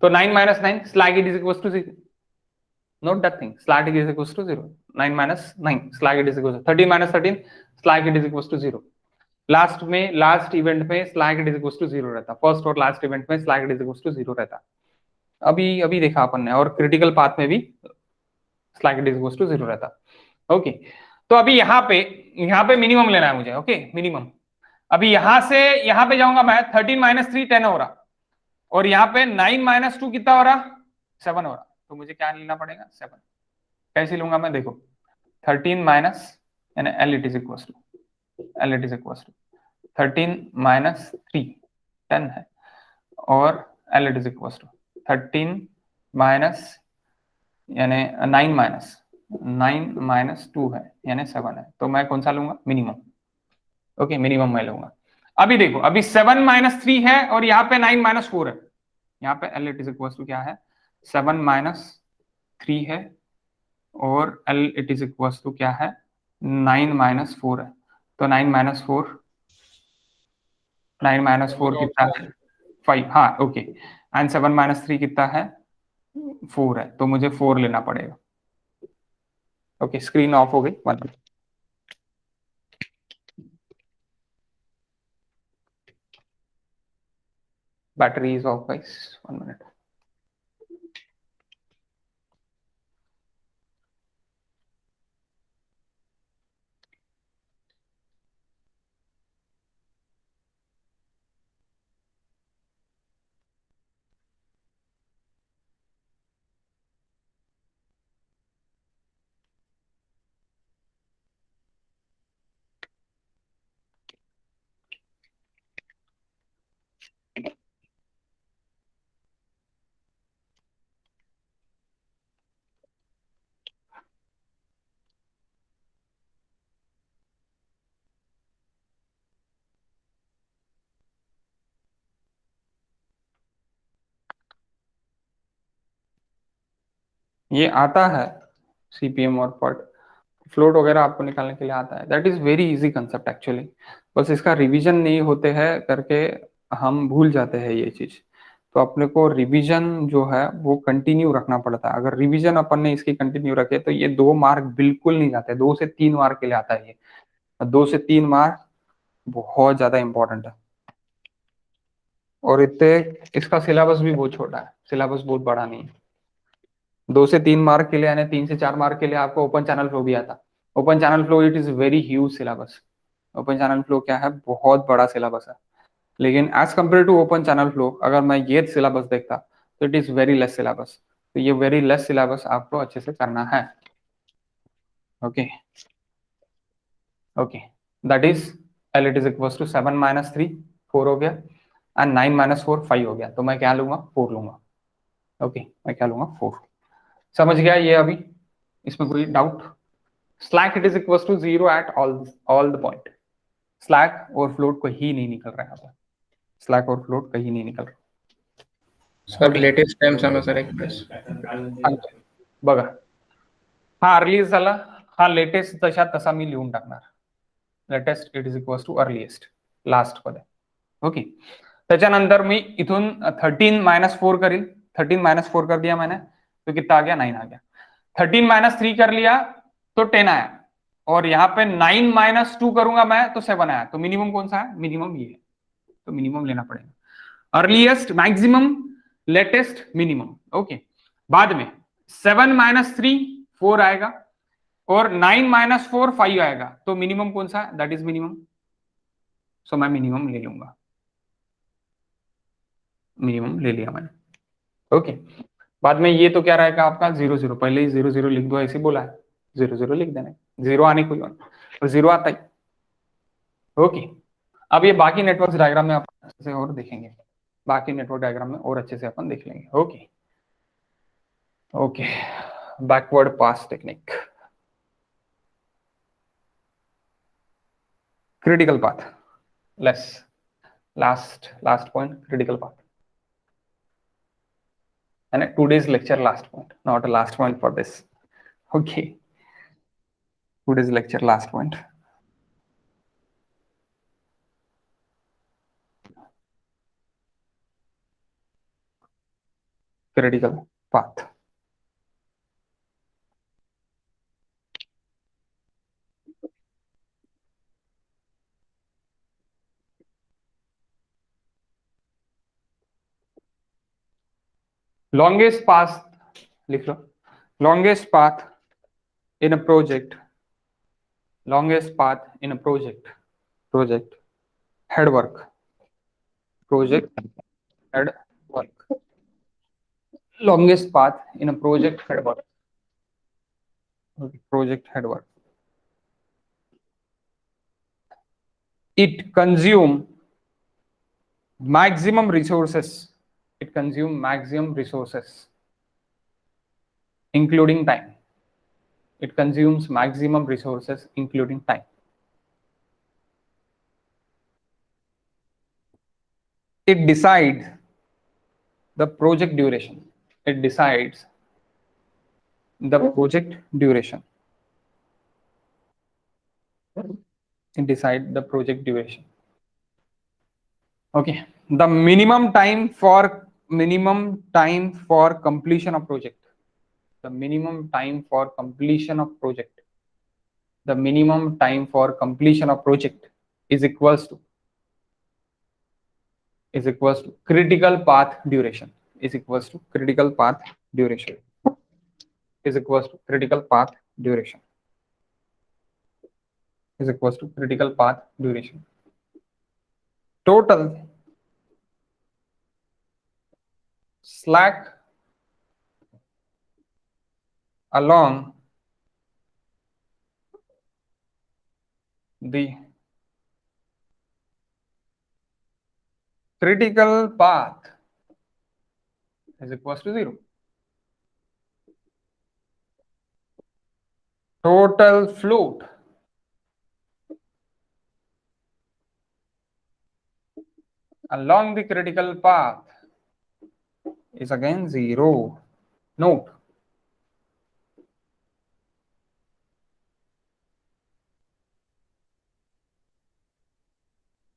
तो 9 minus 9 slack it is equal to 0। Note that thing, slack it is equal to 0। 9 minus 9 slack it is equal to 13 minus 13 slack it is equal to 0। Last में लास्ट इवेंट में slack it is equal to 0 रहता, first और last event में slack it is equal to 0 रहता। अभी अभी देखा अपन ने, और क्रिटिकल पाथ में भी slack it is equal to 0 रहता। ओके, तो अभी यहाँ पे मिनिमम लेना है मुझे। ओके, मिनिमम अभी यहां से यहां पे जाऊंगा मैं, 13 माइनस 3 10 हो रहा, और यहाँ पे 9 माइनस 2 कितना हो रहा 7 हो रहा। तो मुझे क्या लेना पड़ेगा 7। कैसे लूंगा मैं, देखो 13 माइनस यानी L it is equal to 13 minus 3 10 है, और L it is equal to 13 minus यानी 9 माइनस 2 है यानी 7 है। तो मैं कौन सा लूंगा, मिनिमम। ओके, मिनिमम मैं लूंगा। अभी देखो, अभी 7 माइनस 3 है और यहाँ पे 9 माइनस 4 है। यहाँ पे L it is equal to क्या है 7 माइनस 3 है, और L it is equal to क्या है 9 माइनस 4 है। तो 9 माइनस 4 कितना है 5। हाँ ओके, एंड 7 माइनस 3 कितना है 4 है, तो मुझे 4 लेना पड़ेगा। ओके, स्क्रीन ऑफ हो गई, मतलब battery is of guys, 1 minute. ये आता है सीपीएम और पॉट फ्लोट वगैरह आपको निकालने के लिए आता है। That is very easy concept actually, बस इसका रिवीजन नहीं होते हैं करके हम भूल जाते हैं ये चीज। तो अपने को रिवीजन जो है वो कंटिन्यू रखना पड़ता है। अगर रिवीजन अपन ने इसकी कंटिन्यू रखे तो ये 2 मार्क बिल्कुल नहीं जाते, 2 से 3 मार्क के लिए आता है ये। 2 से 3 मार्क बहुत ज्यादा इंपॉर्टेंट है। और इतने इसका सिलेबस भी बहुत छोटा है, सिलेबस बहुत बड़ा नहीं है। 2 से 3 मार्क के लिए यानी 3 से 4 मार्क के लिए आपको ओपन चैनल फ्लो भी आता। Open channel flow it is very huge syllabus. Open channel flow क्या है, बहुत बड़ा सिलेबस है। लेकिन as compare to open channel flow अगर मैं ये सिलेबस देखता तो it is very less syllabus. तो ये वेरी लेस सिलेबस आपको अच्छे से करना है। Okay okay, that is L it is equal to 7 minus 3 4 हो गया, एंड 9 माइनस 4 5 हो गया। तो मैं क्या लूंगा 4 लूंगा। ओके, मैं क्या लूंगा 4। समझ गया ये अभी, इसमें कोई doubt. Slack it is equal to 0 at all the point. Slack और फ्लोट कहीं नहीं निकल रहा है यहाँ पे, स्लैक और फ्लोट कहीं नहीं निकल रहा। सर लेटेस्ट टाइम सांगा सर एक्सप्रेस बघा, हा अर्लीस्ट झाला, हा लेटेस्ट जशा तसा मी लिहून टाकणार। Latest it is equal to earliest last मध्ये। ओके, त्याच्यानंतर मी इथून 13 माइनस 4 करील। 13 माइनस 4 कर दिया मैंने तो कितना आ गया 9 आ गया। 13 माइनस 3 कर लिया तो 10 आया, और यहाँ पे 9 माइनस 2 करूंगा मैं तो 7 आया। तो मिनिमम कौन सा है, मिनिमम ये है। तो मिनिमम लेना पड़ेगा, earliest maximum latest minimum. Okay, बाद में 7 माइनस 3 4 आएगा, और 9 माइनस 4 5 आएगा। तो मिनिमम कौन सा है, दैट इज मिनिमम। सो मैं मिनिमम ले लूंगा, मिनिमम ले लिया मैंने। ओके, बाद में ये तो क्या रहेगा आपका 0 0, पहले ही 0 0 लिख दो, ऐसे बोला है 0 0 लिख देना, 0 आने कोई और 0 आता ही। ओके, अब ये बाकी नेटवर्क डायग्राम में अपन अच्छे से और देखेंगे, बाकी नेटवर्क डायग्राम में और अच्छे से अपन देख लेंगे। Okay okay, backward pass technique, critical path, last point, critical path. and today's lecture last point, not a last point for this. Okay, today's lecture last point. Critical path. Longest path, लिख लो. Longest path in a project. Longest path in a project. Project. Head work. Project head work. Longest path in a project head work. Okay. Project head work. It consume maximum resources. It consume maximum resources, including time. It consumes maximum resources, including time. It decides the project duration. It decides the project duration. It decides the project duration. Okay. The minimum time for completion of project. The minimum time for completion of project. The minimum time for completion of project is equals to critical path duration. Is equals to critical path duration. Is equals to critical path duration. Is equals to critical path duration. Total slack along the critical path is equals to 0. Total float along the critical path is again 0. Note,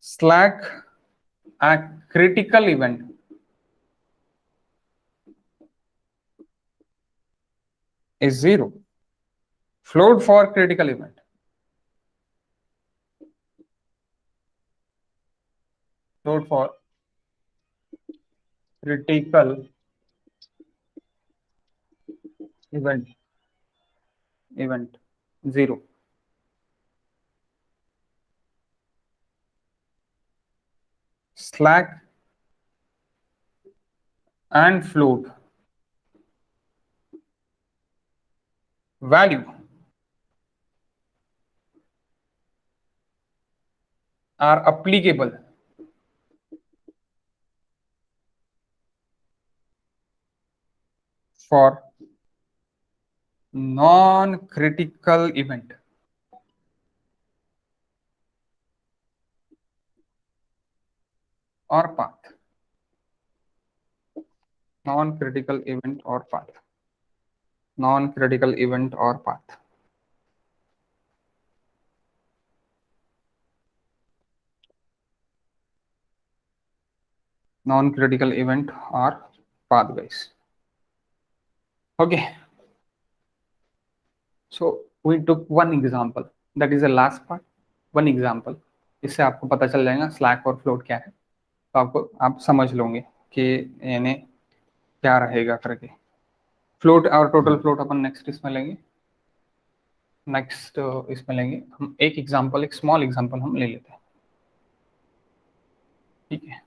slack at critical event is 0. Float for critical event. Float for critical event 0. Slack and float value are applicable for non-critical event or path. Non-critical event or path. Non-critical event or path. Non-critical event or path, guys. Okay. So we took one example. That is the last part. One example. इससे आपको पता चल जाएगा slack और float क्या है. तो आपको आप समझ लोगे कि यानी क्या रहेगा करके. फ्लोट और टोटल फ्लोट अपन नेक्स्ट इसमें लेंगे. नेक्स्ट इसमें लेंगे हम एक एग्जांपल, एक स्मॉल एग्जांपल हम ले लेते हैं. ठीक है.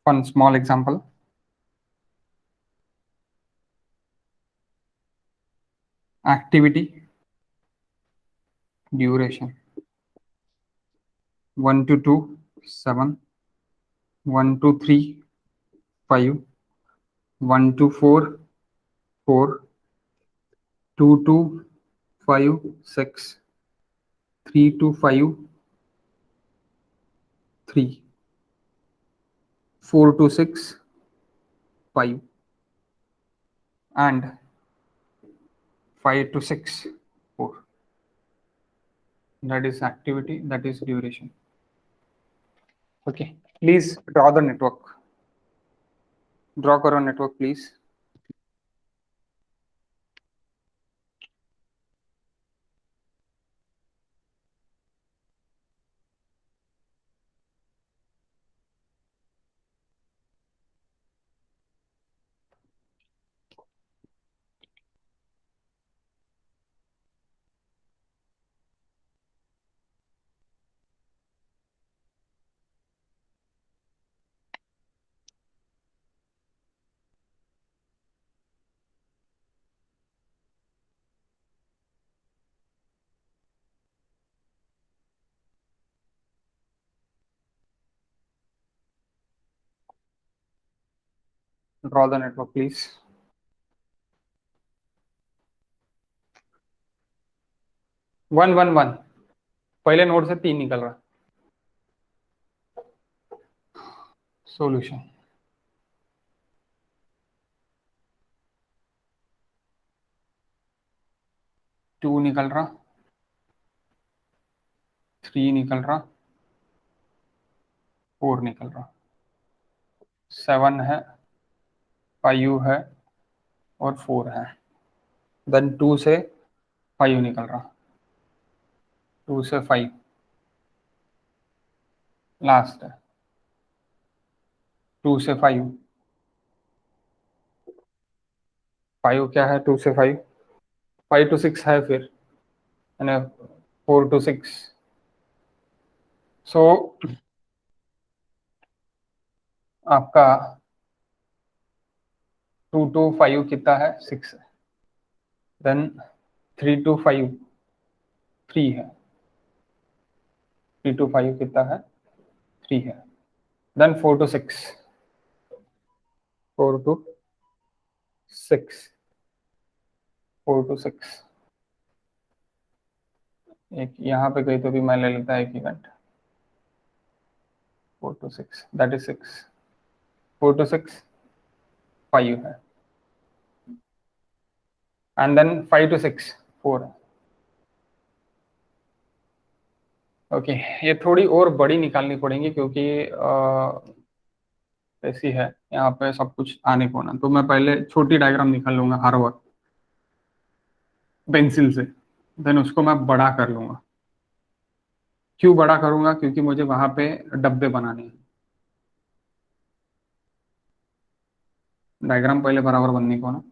One small example. Activity duration 1 to 2 7, 1 to 3 5, 1 to 4 4, 2 to 5 6, 3 to 5 3, 4 to 6 5, and 5 to 6 4. That is activity, that is duration. Okay, please draw the network. Draw करो network please. Draw the network please. 1 1 1, पहले node से 3 निकल रहा. Solution 2 निकल रहा, 3 निकल रहा, 4 निकल रहा, 7 है, 5 है और 4 है. देन 2 से 5 निकल रहा, 2 से 5 लास्ट है, 2 से 5 5 क्या है, 2 से 5 5 to 6 है, फिर 4 to 6. सो आपका 2 to 5 कितना है, 6 है. देन 3 to 5 3 है, 3 to 5 कितना है, 3 है. Then 4 to 6 4 to 6 4 to 6. एक यहाँ पे गई तो भी मैं ले लेता है एक event. 4 to 6 that is 6. 4 to 6 5 है, एंड देन 5 to 6 4 है. ओके ये थोड़ी और बड़ी निकालनी पड़ेंगी क्योंकि ऐसी है यहाँ पे सब कुछ आने को ना. तो मैं पहले छोटी डायग्राम निकाल लूंगा हर वक्त पेंसिल से, देन उसको मैं बड़ा कर लूंगा. क्यों बड़ा करूंगा, क्योंकि मुझे वहां पे डब्बे बनाने हैं. डायग्राम पहले बराबर बनने को ना.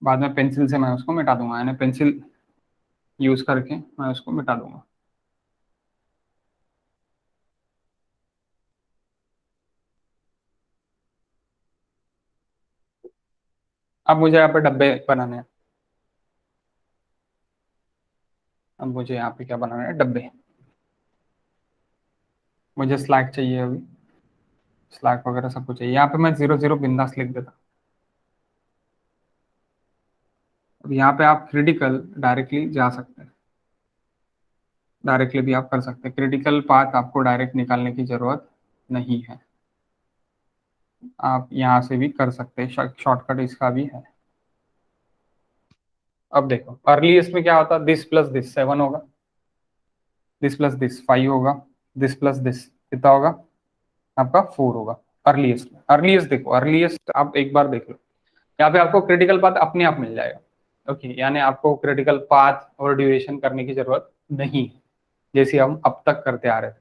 बाद में पेंसिल से मैं उसको मिटा दूंगा, यानी पेंसिल यूज करके मैं उसको मिटा दूंगा. अब मुझे यहाँ पे डब्बे बनाने हैं. अब मुझे यहाँ पे क्या बनाना है, डब्बे. मुझे स्लैग चाहिए, अभी स्लैग वगैरह सब कुछ चाहिए. यहाँ पे मैं 0 0 बिंदास लिख देता. अब यहाँ पे आप क्रिटिकल डायरेक्टली जा सकते हैं, डायरेक्टली भी आप कर सकते हैं. क्रिटिकल पाथ आपको डायरेक्ट निकालने की जरूरत नहीं है, आप यहाँ से भी कर सकते हैं. शॉर्टकट इसका भी है. अब देखो अर्लीस्ट में क्या होता है, दिस प्लस दिस 7 होगा, दिस प्लस दिस 5 होगा, दिस प्लस दिस कितना होगा आपका 4 होगा. अर्लीस्ट में, अर्लीस्ट देखो, अर्लीस्ट आप एक बार देख लो. यहाँ पे आपको क्रिटिकल पाथ अपने आप मिल जाएगा. ओके यानी आपको क्रिटिकल पाथ और ड्यूरेशन करने की जरूरत नहीं है, जैसे हम अब तक करते आ रहे थे.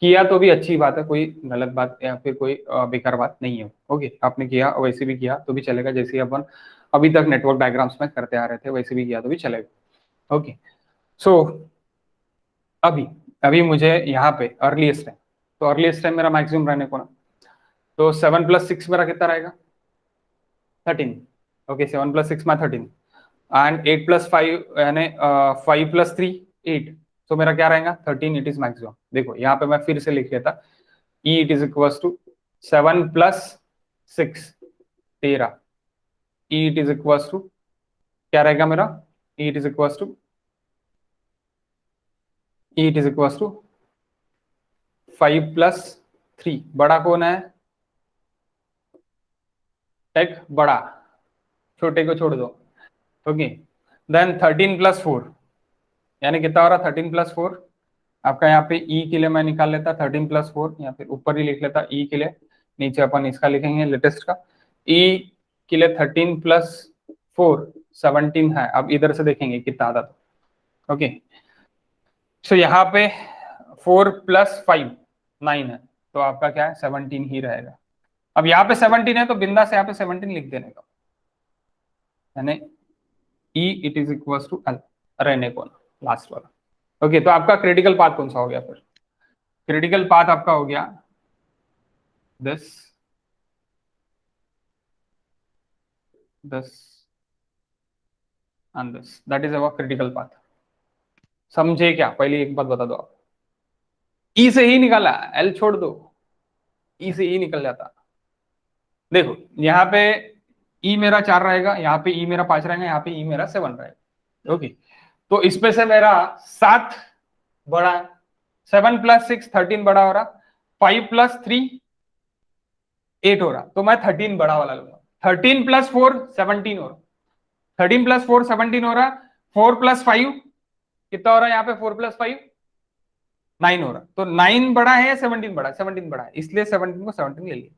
किया तो भी अच्छी बात है, कोई गलत बात या फिर कोई बेकार बात नहीं है. ओके आपने किया वैसे भी किया तो भी चलेगा, जैसे अपन अभी तक नेटवर्क डायग्राम्स में करते आ रहे थे वैसे भी किया तो भी चलेगा. ओके सो अभी अभी मुझे यहाँ पे अर्लीस्ट टाइम, तो अर्लीस्ट टाइम मेरा मैक्सिमम रहने को ना, तो 7 + 6 मेरा कितना रहेगा 13। ओके 7 + 6 में 13 एंड 8 + 5 यानी 5 + 3 8, तो मेरा क्या रहेगा 13, इट इज मैक्सिमम। देखो यहाँ पे मैं फिर से लिख लेता, e it is equal to 7 + 6 13, e it is equal to क्या रहेगा मेरा, e it is equal to 5 + 3, बड़ा कौन है, एक बड़ा, छोटे को छोड़ दो। ओके देन 13 + 4 यानी कितना हो रहा 13 + 4 आपका, यहाँ पे ई के लिए मैं निकाल लेता 13 + 4, या फिर ऊपर ही लिख लेता ई के लिए, नीचे अपन इसका लिखेंगे लेटेस्ट का, ई के लिए 13 + 4 17 है। अब इधर से देखेंगे कितना आता था। ओके सो यहाँ पे 4 + 5 9 है, तो आपका क्या है 17 ही रहेगा। अब यहाँ पे 17 है तो बिंदास यहाँ पे 17 लिख देने का, यानी e it is equal to l रहने को लास्ट वाला। ओके तो आपका क्रिटिकल पाथ कौन सा हो गया, फिर क्रिटिकल पाथ आपका हो गया this and this, that is our critical path। समझे क्या, पहले एक बात बता दो आप, ई से ही निकाला, एल छोड़ दो, ई से ही निकल जाता। देखो यहाँ पे ई मेरा 4 रहेगा, यहाँ पे ई मेरा 5 रहेगा, यहाँ पे ई मेरा 7 रहेगा। ओके तो इसमें से मेरा 7 बड़ा, 7 + 6 13 बड़ा हो रहा, 5 + 3 8 हो रहा, तो मैं 13 बड़ा वाला लूंगा। 13 + 4 17 हो रहा, 13 + 4 17 हो रहा, 4 + 5 कितना हो रहा है यहाँ पे, 4 + 5 9 हो रहा, तो 9 बड़ा है या 17 बड़ा है, 17 बड़ा है, इसलिए 17 को 17 ले लिया।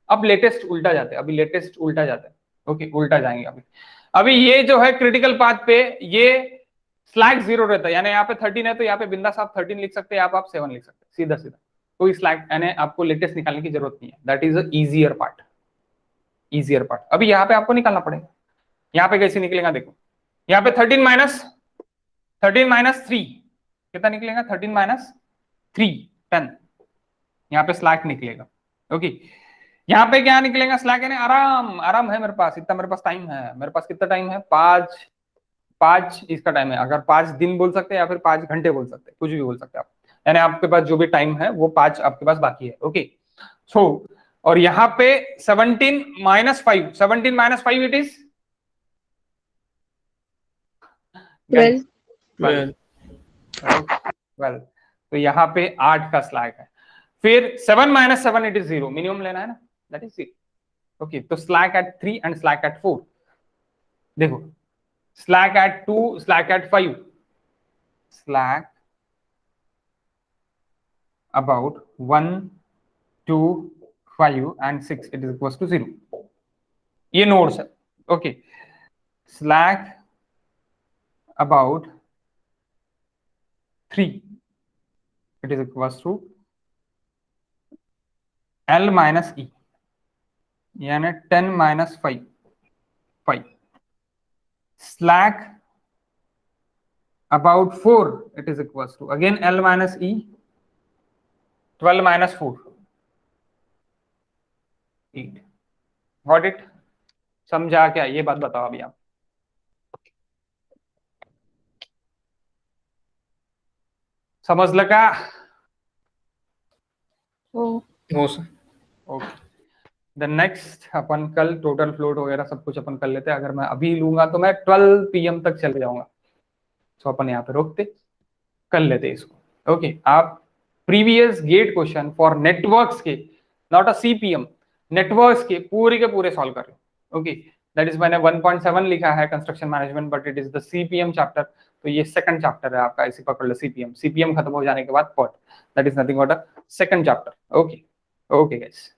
अब लेटेस्ट उल्टा जाते हैं, अभी लेटेस्ट उल्टा जाते हैं। ओके उल्टा जाएंगे अभी ये जो है क्रिटिकल पाथ पे ये स्लैक 0 रहता है, यानी यहाँ पे 13 है तो यहाँ पे बिंदास आप 13 लिख सकते हैं, आप 7 लिख सकते हैं, सीधा सीधा, कोई स्लैक यानी आपको लेटेस्ट निकालने की जरूरत नहीं है। That is a easier part, easier part. अभी यहाँ पे आपको निकालना पड़ेगा, यहाँ पे कैसे निकलेगा देखो, यहाँ पे 13 - 3 कितना निकलेगा, 13 - 3 10, यहाँ पे स्लैक निकलेगा। ओके यहाँ पे क्या निकलेगा स्लैक, यानी आराम आराम है मेरे पास, इतना मेरे पास टाइम है, मेरे पास कितना टाइम है 5 इसका टाइम है, अगर 5 दिन बोल सकते हैं या फिर 5 घंटे बोल सकते हैं, कुछ भी बोल सकते हैं आप, यानी आपके पास जो भी टाइम है वो 5 आपके पास बाकी है। ओके सो और यहाँ पे 17 - 5 17 - 5 इट इज 12 तो यहाँ पे 8 का स्लैक है, फिर 7 - 7 इट इज 0, मिनिमम लेना है ना, दैट इज 0। ओके तो slack eight 3 and slack eight 4, देखो slack at 2 slack at 5, slack about 1 2 5 and 6 it is equals to 0, ये नोड्स है। Okay slack about 3 it is equals to L minus E, यानी 10 - 5 slack about 4 it is equals to again L minus E 12 - 4 8। Got it, समझा क्या, ये बात बताओ अभी आप, समजलं का? हो सर। ओके देन नेक्स्ट अपन कल टोटल फ्लोट वगैरह सब कुछ अपन कर लेते हैं, अगर मैं अभी लूंगा तो मैं 12 PM तक चले जाऊंगा, तो अपन यहाँ पे रोकते कर लेते इसको। ओके आप previous gate question for networks के, नॉट अ CPM, नेटवर्क्स के पूरे सॉल्व कर रहे हो। ओके दैट इज मैंने 1.7 लिखा है construction management, but it is the CPM chapter, तो ये सेकंड चैप्टर है आपका, इसी पकड़ लो CPM खत्म हो जाने के बाद PERT, that is nothing but a second chapter. Okay guys.